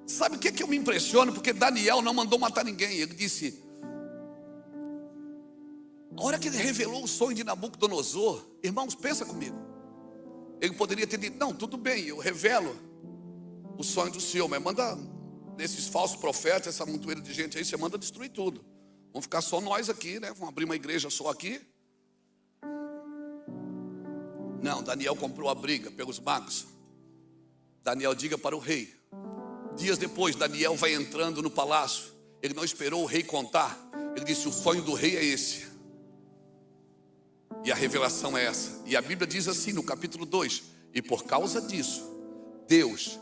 Sabe o que eu me impressiono? Porque Daniel não mandou matar ninguém. Ele disse: a hora que ele revelou o sonho de Nabucodonosor, irmãos, pensa comigo. Ele poderia ter dito: não, tudo bem, eu revelo o sonho do Senhor, mas manda nesses falsos profetas, essa montoeira de gente aí, você manda destruir tudo. Vamos ficar só nós aqui, né? Vamos abrir uma igreja só aqui. Não, Daniel comprou a briga pelos magos. Daniel, diga para o rei. Dias depois, Daniel vai entrando no palácio. Ele não esperou o rei contar. Ele disse: o sonho do rei é esse. E a revelação é essa. E a Bíblia diz assim no capítulo 2: e por causa disso, Deus,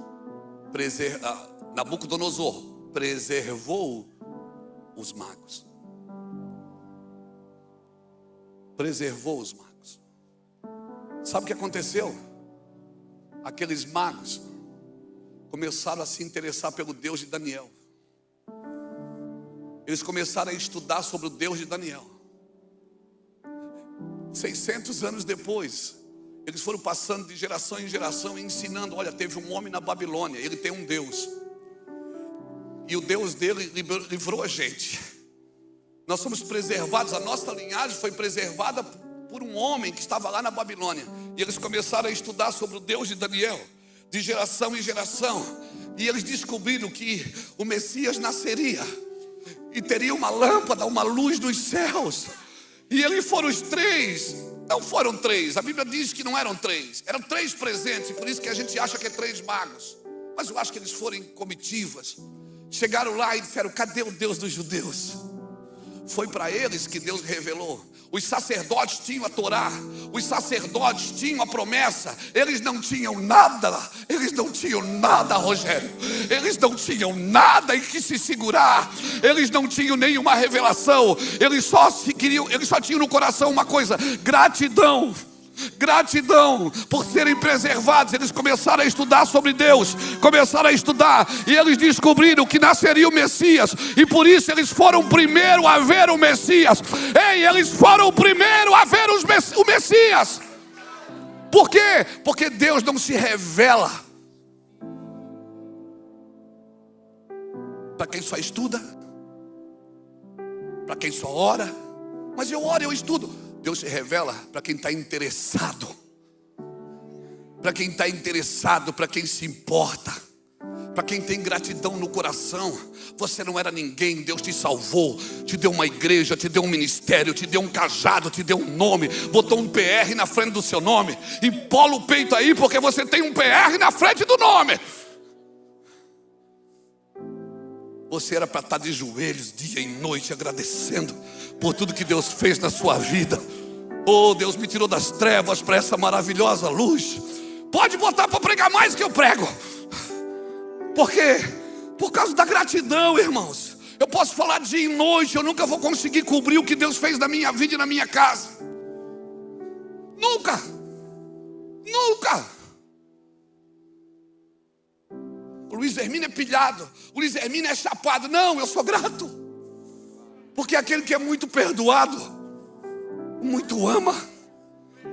Nabucodonosor, preservou os magos. Preservou os magos. Sabe o que aconteceu? Aqueles magos começaram a se interessar pelo Deus de Daniel. Eles começaram a estudar sobre o Deus de Daniel. 600 anos depois, eles foram passando de geração em geração e ensinando: olha, teve um homem na Babilônia, ele tem um Deus, e o Deus dele livrou a gente. Nós somos preservados, a nossa linhagem foi preservada por um homem que estava lá na Babilônia. E eles começaram a estudar sobre o Deus de Daniel, de geração em geração. E eles descobriram que o Messias nasceria e teria uma lâmpada, uma luz dos céus. E eles foram os 3. Não foram 3, a Bíblia diz que não eram 3. Eram 3 presentes, e por isso que a gente acha que é 3 magos. Mas eu acho que eles foram em comitivas. Chegaram lá e disseram: cadê o Deus dos judeus? Foi para eles que Deus revelou. Os sacerdotes tinham a Torá, os sacerdotes tinham a promessa. Eles não tinham nada. Eles não tinham nada, Rogério. Eles não tinham nada em que se segurar. Eles não tinham nenhuma revelação. Eles só tinham no coração uma coisa: gratidão. Gratidão por serem preservados. Eles começaram a estudar sobre Deus, começaram a estudar, e eles descobriram que nasceria o Messias. E por isso eles foram primeiro a ver o Messias. Ei, eles foram primeiro a ver o Messias. Por quê? Porque Deus não se revela para quem só estuda, para quem só ora. Mas eu oro, eu estudo. Deus se revela para quem está interessado, para quem está interessado, para quem se importa, para quem tem gratidão no coração. Você não era ninguém, Deus te salvou, te deu uma igreja, te deu um ministério, te deu um cajado, te deu um nome, botou um PR na frente do seu nome. Empola o peito aí, porque você tem um PR na frente do nome. Você era para estar de joelhos dia e noite agradecendo por tudo que Deus fez na sua vida. Oh, Deus me tirou das trevas para essa maravilhosa luz. Pode botar para pregar mais que eu prego. Por quê? Por causa da gratidão, irmãos. Eu posso falar dia e noite, eu nunca vou conseguir cobrir o que Deus fez na minha vida e na minha casa. Nunca. Nunca. O Luiz Hermínio é pilhado, o Luiz Hermínio é chapado. Não, eu sou grato. Porque aquele que é muito perdoado, muito ama.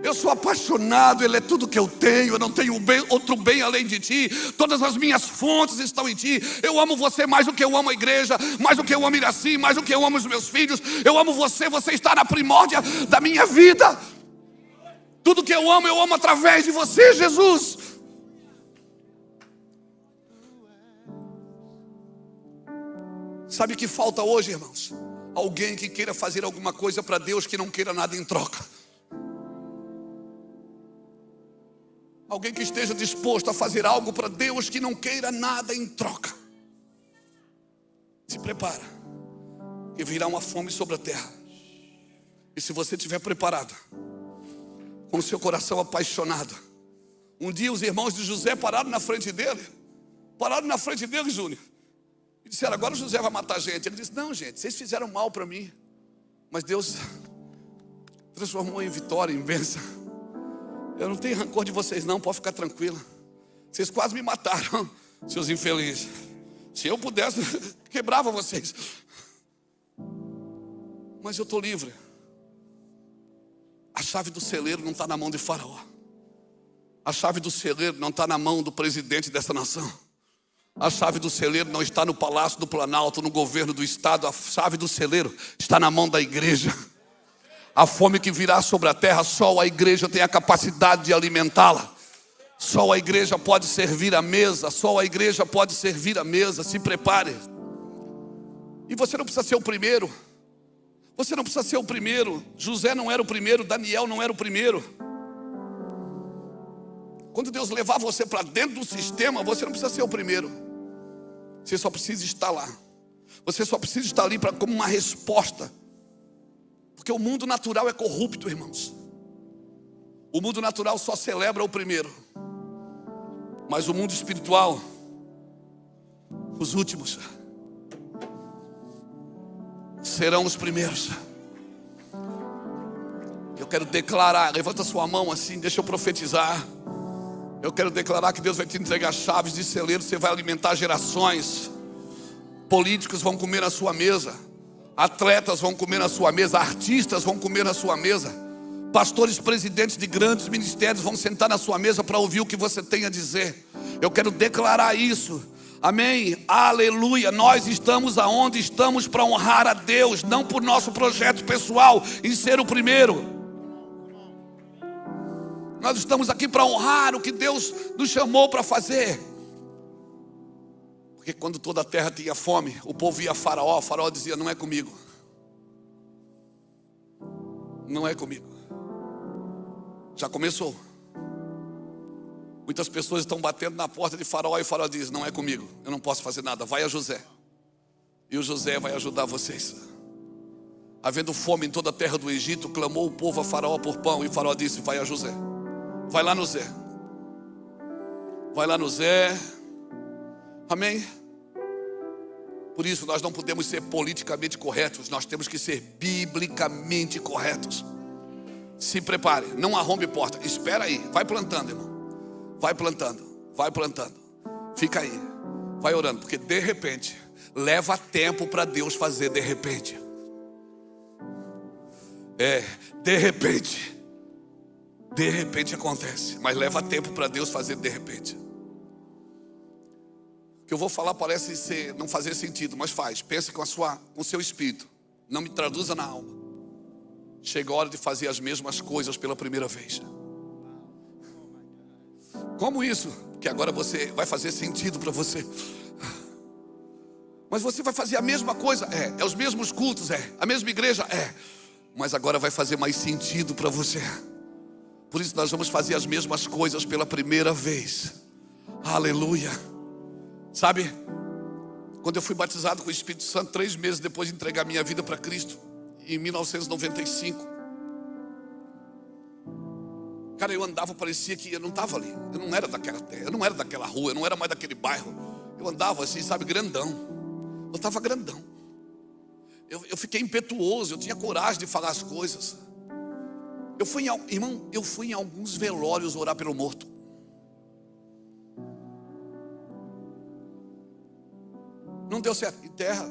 Eu sou apaixonado, Ele é tudo que eu tenho. Eu não tenho outro bem além de Ti. Todas as minhas fontes estão em Ti. Eu amo você mais do que eu amo a igreja, mais do que eu amo Iraci, mais do que eu amo os meus filhos. Eu amo você, você está na primórdia da minha vida. Tudo que eu amo através de você, Jesus. Sabe o que falta hoje, irmãos? Alguém que queira fazer alguma coisa para Deus, que não queira nada em troca. Alguém que esteja disposto a fazer algo para Deus, que não queira nada em troca. Se prepara, que virá uma fome sobre a terra. E se você estiver preparado, com o seu coração apaixonado. Um dia os irmãos de José pararam na frente dele. Júnior. E disseram, agora o José vai matar a gente. Ele disse, não gente, vocês fizeram mal para mim, mas Deus transformou em vitória, em bênção. Eu não tenho rancor de vocês não, pode ficar tranquila. Vocês quase me mataram, seus infelizes. Se eu pudesse, quebrava vocês. Mas eu estou livre. A chave do celeiro não está na mão de Faraó. A chave do celeiro não está na mão do presidente dessa nação. A chave do celeiro não está no Palácio do Planalto, no governo do estado. A chave do celeiro está na mão da igreja. A fome que virá sobre a terra, só a igreja tem a capacidade de alimentá-la. Só a igreja pode servir a mesa. Só a igreja pode servir a mesa. Se prepare. E você não precisa ser o primeiro. Você não precisa ser o primeiro. José não era o primeiro, Daniel não era o primeiro. Quando Deus levar você para dentro do sistema, você não precisa ser o primeiro. Você só precisa estar lá. Você só precisa estar ali como uma resposta. Porque o mundo natural é corrupto, irmãos. O mundo natural só celebra o primeiro. Mas o mundo espiritual, os últimos serão os primeiros. Eu quero declarar, levanta sua mão assim, deixa eu profetizar. Eu quero declarar que Deus vai te entregar chaves de celeiro. Você vai alimentar gerações. Políticos vão comer na sua mesa. Atletas vão comer na sua mesa. Artistas vão comer na sua mesa. Pastores, presidentes de grandes ministérios vão sentar na sua mesa para ouvir o que você tem a dizer. Eu quero declarar isso. Amém, aleluia. Nós estamos aonde estamos para honrar a Deus, não por nosso projeto pessoal em ser o primeiro. Nós estamos aqui para honrar o que Deus nos chamou para fazer. Porque quando toda a terra tinha fome, o povo ia a Faraó. Faraó dizia, não é comigo. Não é comigo. Já começou. Muitas pessoas estão batendo na porta de Faraó. E Faraó diz, não é comigo, eu não posso fazer nada, vai a José. E o José vai ajudar vocês. Havendo fome em toda a terra do Egito, clamou o povo a Faraó por pão. E Faraó disse, vai a José. Vai lá no Zé. Vai lá no Zé. Amém? Por isso nós não podemos ser politicamente corretos. Nós temos que ser biblicamente corretos. Se prepare, não arrombe porta. Espera aí, vai plantando, irmão. Vai plantando, vai plantando. Fica aí, vai orando. Porque de repente, leva tempo para Deus fazer de repente. De repente. De repente acontece, mas leva tempo para Deus fazer de repente. que eu vou falar parece não fazer sentido, mas faz. Pense com o seu espírito. Não me traduza na alma. Chega a hora de fazer as mesmas coisas pela primeira vez. Como isso? Que agora vai fazer sentido para você. Mas você vai fazer a mesma coisa? É os mesmos cultos? A mesma igreja? Mas agora vai fazer mais sentido para você. Por isso nós vamos fazer as mesmas coisas pela primeira vez. Aleluia. Sabe, quando eu fui batizado com o Espírito Santo 3 meses depois de entregar minha vida para Cristo, em 1995, cara, eu andava, parecia que eu não estava ali. Eu não era daquela terra, eu não era daquela rua, eu não era mais daquele bairro. Eu andava assim, sabe, grandão. Eu estava grandão. Eu fiquei impetuoso, eu tinha coragem de falar as coisas. Eu fui em alguns velórios orar pelo morto. Não deu certo, enterra.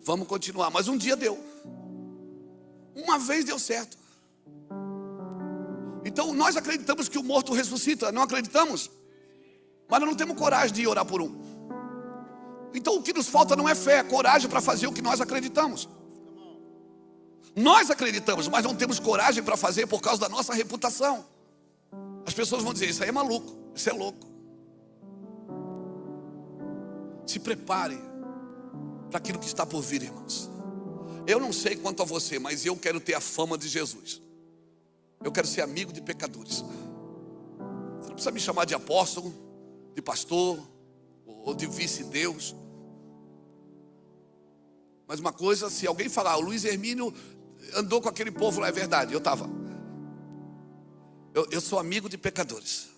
Vamos continuar, mas um dia deu. Uma vez deu certo. Então nós acreditamos que o morto ressuscita, não acreditamos? Mas nós não temos coragem de ir orar por um. Então o que nos falta não é fé, é coragem para fazer o que nós acreditamos. Nós acreditamos, mas não temos coragem para fazer por causa da nossa reputação. As pessoas vão dizer, isso aí é maluco, isso é louco. Se prepare para aquilo que está por vir, irmãos. Eu não sei quanto a você, mas eu quero ter a fama de Jesus. Eu quero ser amigo de pecadores. Você não precisa me chamar de apóstolo, de pastor ou de vice-deus. Mas uma coisa, se alguém falar, o Luiz Hermínio andou com aquele povo lá, é verdade, eu estava. Eu sou amigo de pecadores.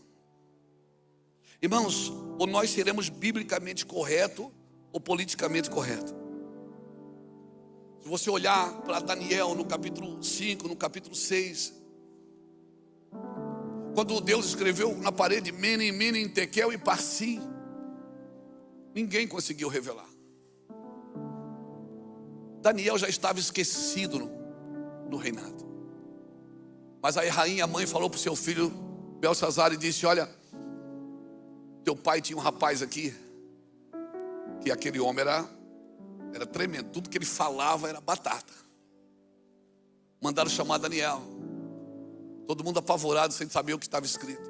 Irmãos, ou nós seremos biblicamente correto ou politicamente correto. Se você olhar para Daniel no capítulo 5, no capítulo 6, quando Deus escreveu na parede Menem, Menem, Tekel e Parsim, ninguém conseguiu revelar. Daniel já estava esquecido no reinado. Mas a rainha mãe falou para o seu filho Belsazar e disse, olha, teu pai tinha um rapaz aqui, que aquele homem era tremendo, tudo que ele falava era batata. Mandaram chamar Daniel. Todo mundo apavorado, sem saber o que estava escrito.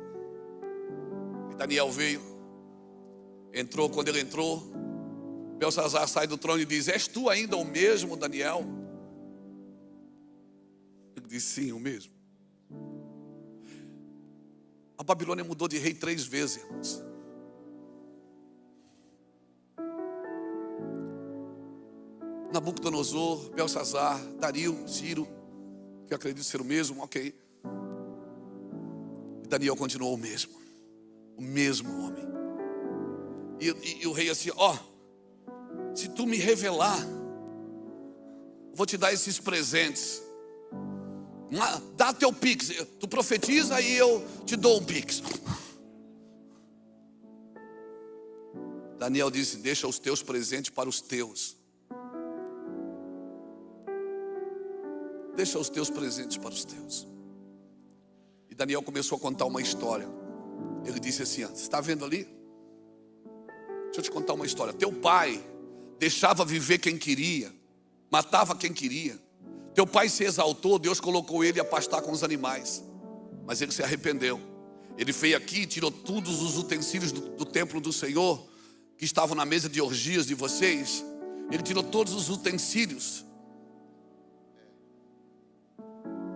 E Daniel veio, entrou. Quando ele entrou, Belsazar sai do trono e diz, és tu ainda o mesmo, Daniel? Ele disse, sim, o mesmo. A Babilônia mudou de rei 3 vezes, irmãos. Nabucodonosor, Belsazar, Dario, Ciro, que eu acredito ser o mesmo, ok. E Daniel continuou o mesmo homem. E o rei assim, se tu me revelar, vou te dar esses presentes. Dá teu pix, tu profetiza e eu te dou um pix. Daniel disse, deixa os teus presentes para os teus. Deixa os teus presentes para os teus. E Daniel começou a contar uma história. Ele disse assim, você está vendo ali? Deixa eu te contar uma história. Teu pai deixava viver quem queria, matava quem queria. Teu pai se exaltou, Deus colocou ele a pastar com os animais. Mas ele se arrependeu. Ele veio aqui e tirou todos os utensílios do templo do Senhor, que estavam na mesa de orgias de vocês. Ele tirou todos os utensílios.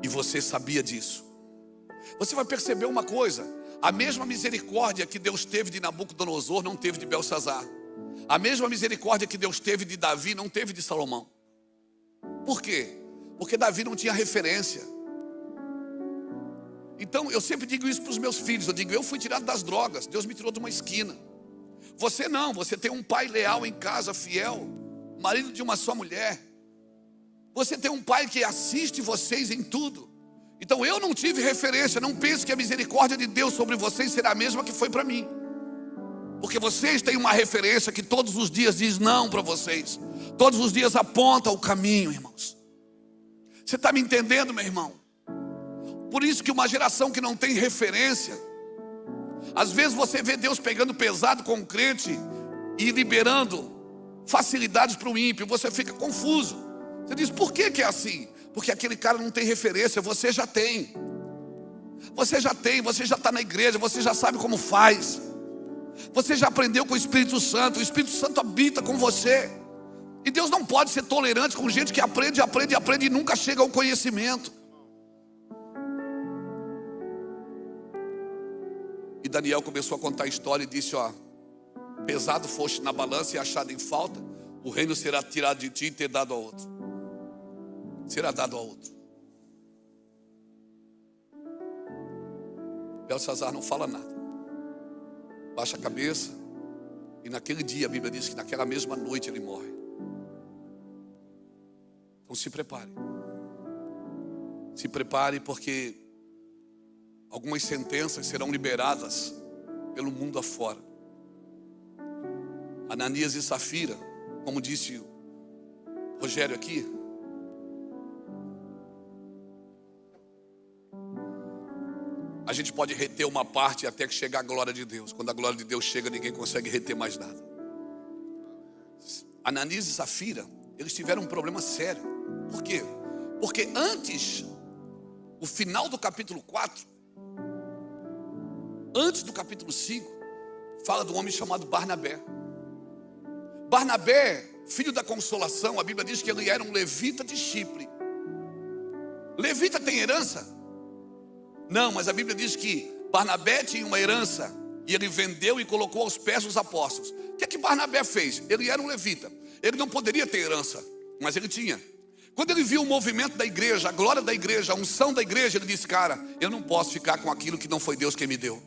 E você sabia disso. Você vai perceber uma coisa. A mesma misericórdia que Deus teve de Nabucodonosor não teve de Belsazar. A mesma misericórdia que Deus teve de Davi não teve de Salomão. Por quê? Porque Davi não tinha referência. Então eu sempre digo isso para os meus filhos. Eu digo, eu fui tirado das drogas, Deus me tirou de uma esquina. Você não, você tem um pai leal em casa, fiel, marido de uma só mulher. Você tem um pai que assiste vocês em tudo. Então eu não tive referência. Não pense que a misericórdia de Deus sobre vocês será a mesma que foi para mim. Porque vocês têm uma referência que todos os dias diz não para vocês. Todos os dias aponta o caminho, irmãos. Você está me entendendo, meu irmão? Por isso que uma geração que não tem referência, Às vezes você vê Deus pegando pesado com o crente e liberando facilidades para o ímpio. Você fica confuso. Você diz, por que é assim? Porque aquele cara não tem referência, você já tem. Você já tem, você já está na igreja, você já sabe como faz. Você já aprendeu com o Espírito Santo, o Espírito Santo habita com você. E Deus não pode ser tolerante com gente que aprende e nunca chega ao conhecimento. E Daniel começou a contar a história e disse, ó, pesado foste na balança e achado em falta, o reino será tirado de ti e ter dado a outro. Será dado a outro. Belsazar não fala nada. Baixa a cabeça. E naquele dia a Bíblia diz que naquela mesma noite ele morre. Então se prepare. Se prepare, porque algumas sentenças serão liberadas pelo mundo afora. Ananias e Safira, como disse o Rogério aqui, a gente pode reter uma parte até que chegar a glória de Deus. Quando a glória de Deus chega, ninguém consegue reter mais nada. Ananias e Safira, eles tiveram um problema sério. Por quê? Porque antes, o final do capítulo 4, antes do capítulo 5, fala de um homem chamado Barnabé. Barnabé, filho da consolação, a Bíblia diz que ele era um levita de Chipre. Levita tem herança? Não, mas a Bíblia diz que Barnabé tinha uma herança e ele vendeu e colocou aos pés dos apóstolos. O que é que Barnabé fez? Ele era um levita. Ele não poderia ter herança, mas ele tinha. Quando ele viu o movimento da igreja, a glória da igreja, a unção da igreja, ele disse, cara, eu não posso ficar com aquilo que não foi Deus quem me deu.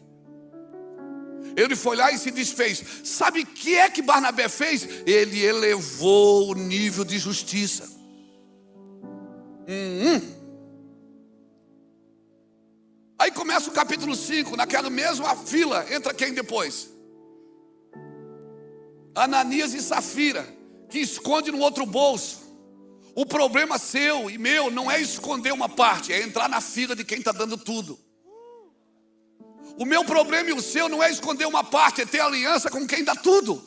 Ele foi lá e se desfez. Sabe o que é que Barnabé fez? Ele elevou o nível de justiça. Aí começa o capítulo 5, naquela mesma fila, entra quem depois? Ananias e Safira, que esconde no outro bolso. O problema seu e meu não é esconder uma parte, é entrar na fila de quem está dando tudo. O meu problema e o seu não é esconder uma parte, é ter aliança com quem dá tudo.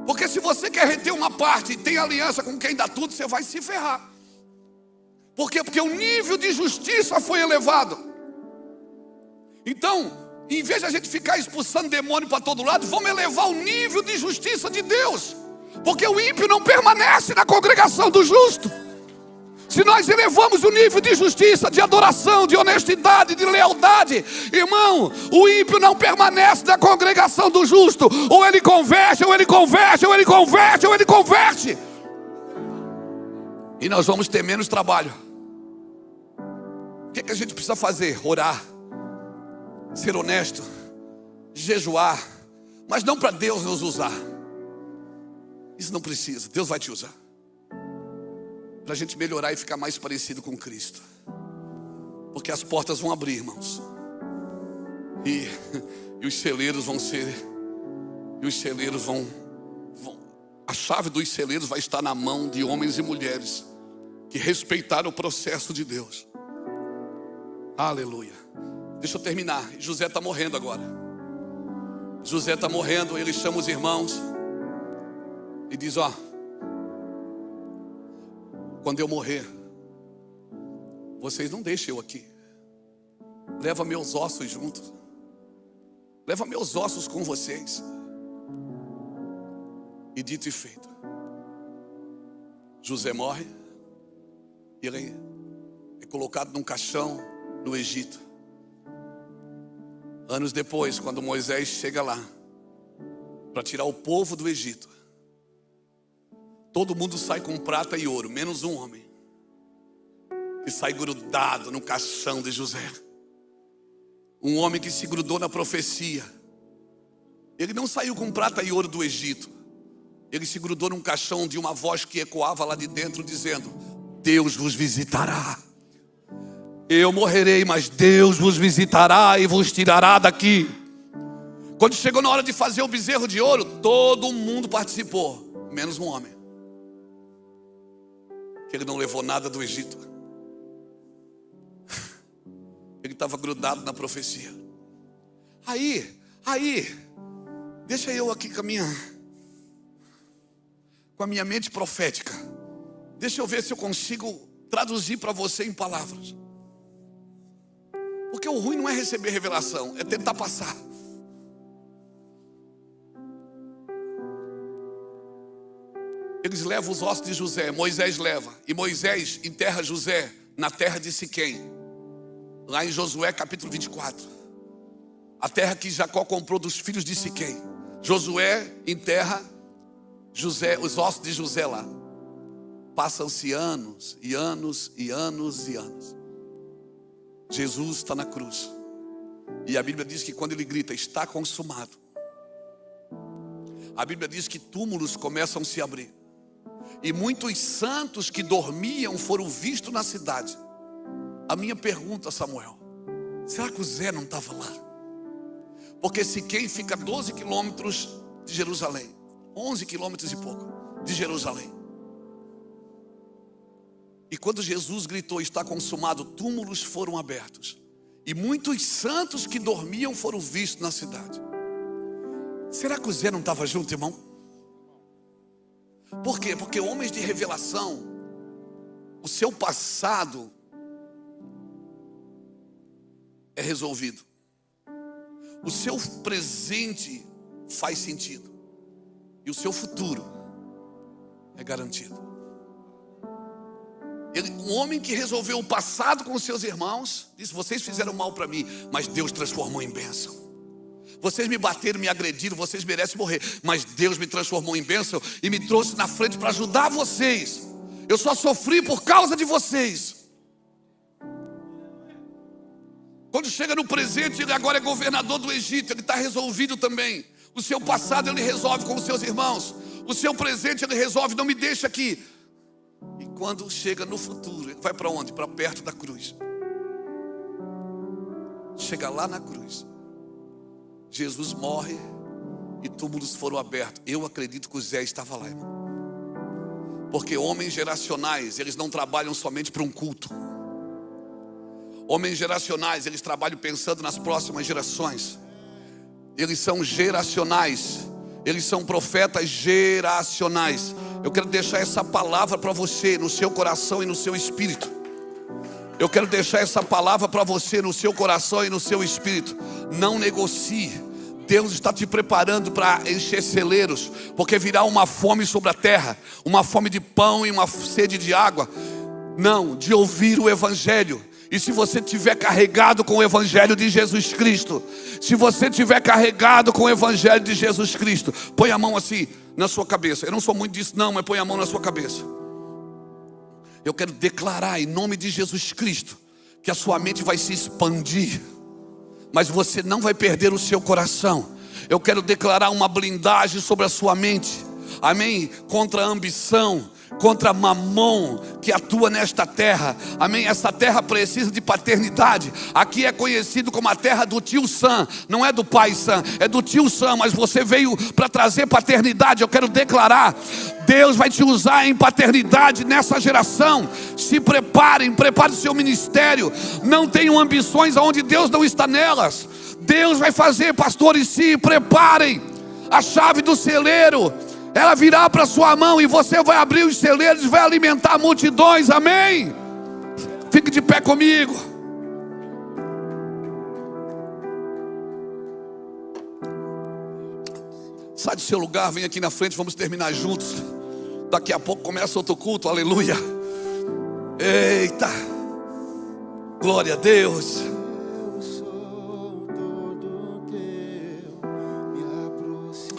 Porque se você quer reter uma parte e tem aliança com quem dá tudo, você vai se ferrar. Por quê? Porque o nível de justiça foi elevado. Então, em vez de a gente ficar expulsando demônio para todo lado, vamos elevar o nível de justiça de Deus. Porque o ímpio não permanece na congregação do justo. Se nós elevamos o nível de justiça, de adoração, de honestidade, de lealdade, irmão, o ímpio não permanece na congregação do justo. Ou ele converte, ou ele converte, ou ele converte, ou ele converte. E nós vamos ter menos trabalho. O que é que a gente precisa fazer? Orar, ser honesto, jejuar, mas não para Deus nos usar. Isso não precisa, Deus vai te usar para a gente melhorar e ficar mais parecido com Cristo. Porque as portas vão abrir, irmãos, e os celeiros vão ser, e os celeiros vão, a chave dos celeiros vai estar na mão de homens e mulheres que respeitaram o processo de Deus. Aleluia. Deixa eu terminar. José está morrendo agora. José está morrendo. Ele chama os irmãos e diz, ó, quando eu morrer, vocês não deixem eu aqui. Leva meus ossos junto. Leva meus ossos com vocês. E dito e feito, José morre. E ele é colocado num caixão no Egito. Anos depois, quando Moisés chega lá para tirar o povo do Egito, todo mundo sai com prata e ouro, menos um homem que sai grudado no caixão de José. Um homem que se grudou na profecia. Ele não saiu com prata e ouro do Egito. Ele se grudou num caixão de uma voz que ecoava lá de dentro dizendo, Deus vos visitará. Eu morrerei, mas Deus vos visitará e vos tirará daqui. Quando chegou na hora de fazer o bezerro de ouro, todo mundo participou, menos um homem, que ele não levou nada do Egito. Ele estava grudado na profecia. Aí, deixa eu aqui com a minha mente profética. Deixa eu ver se eu consigo traduzir para você em palavras. Porque o ruim não é receber revelação, é tentar passar. Eles levam os ossos de José, Moisés leva. E Moisés enterra José na terra de Siquém, lá em Josué capítulo 24. A terra que Jacó comprou dos filhos de Siquém. Josué enterra José, os ossos de José lá. Passam-se anos e anos e anos e anos. Jesus está na cruz. E a Bíblia diz que quando ele grita, está consumado, a Bíblia diz que túmulos começam a se abrir. E muitos santos que dormiam foram vistos na cidade. A minha pergunta, Samuel, será que o Zé não estava lá? Porque Siquém fica 12 quilômetros de Jerusalém, 11 quilômetros e pouco de Jerusalém. E quando Jesus gritou, está consumado, túmulos foram abertos. E muitos santos que dormiam foram vistos na cidade. Será que o Zé não estava junto, irmão? Por quê? Porque homens de revelação, o seu passado é resolvido. O seu presente faz sentido. E o seu futuro é garantido. Um homem que resolveu o passado com os seus irmãos, disse, vocês fizeram mal para mim, mas Deus transformou em bênção. Vocês me bateram, me agrediram, vocês merecem morrer, mas Deus me transformou em bênção e me trouxe na frente para ajudar vocês. Eu só sofri por causa de vocês. Quando chega no presente, ele agora é governador do Egito, ele está resolvido também. O seu passado ele resolve com os seus irmãos. O seu presente ele resolve, não me deixa aqui. E quando chega no futuro, ele vai para onde? Para perto da cruz. Chega lá na cruz, Jesus morre e túmulos foram abertos. Eu acredito que o Zé estava lá, irmão. Porque homens geracionais, eles não trabalham somente para um culto. Homens geracionais, eles trabalham pensando nas próximas gerações. Eles são geracionais. Eles são profetas geracionais. Eu quero deixar essa palavra para você, no seu coração e no seu espírito. Eu quero deixar essa palavra para você, no seu coração e no seu espírito. Não negocie. Deus está te preparando para encher celeiros, porque virá uma fome sobre a terra, uma fome de pão e uma sede de água. Não, de ouvir o Evangelho. E se você estiver carregado com o Evangelho de Jesus Cristo, se você estiver carregado com o Evangelho de Jesus Cristo, põe a mão assim na sua cabeça. Eu não sou muito disso não, mas põe a mão na sua cabeça. Eu quero declarar em nome de Jesus Cristo que a sua mente vai se expandir, mas você não vai perder o seu coração. Eu quero declarar uma blindagem sobre a sua mente, amém? Contra a ambição, contra Mamon que atua nesta terra, amém? Essa terra precisa de paternidade. Aqui é conhecido como a terra do tio Sam, não é do pai Sam, é do tio Sam, mas você veio para trazer paternidade. Eu quero declarar, Deus vai te usar em paternidade nessa geração. Se preparem, prepare o seu ministério. Não tenham ambições onde Deus não está nelas. Deus vai fazer, pastores, se preparem. A chave do celeiro, ela virá para sua mão e você vai abrir os celeiros e vai alimentar multidões, amém? Fique de pé comigo. Sai do seu lugar, vem aqui na frente, vamos terminar juntos. Daqui a pouco começa outro culto, aleluia. Eita, glória a Deus.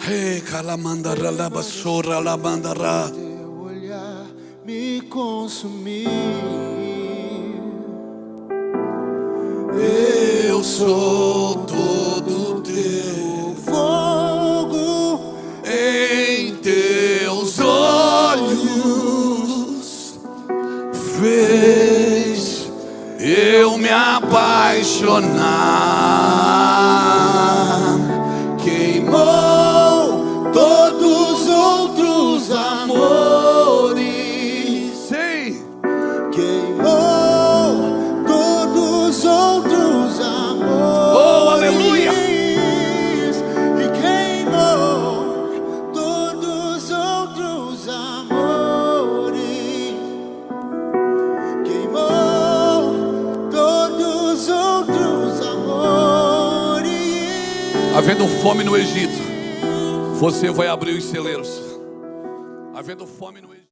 Ei, calamandara labassora labandara. Teu olhar me consumir. Eu sou todo teu, Fogo em teus olhos fez eu me apaixonar. queimou todos os outros amores. Sim. Queimou todos os outros Havendo fome no Egito, você vai abrir os celeiros. Havendo fome no Egito.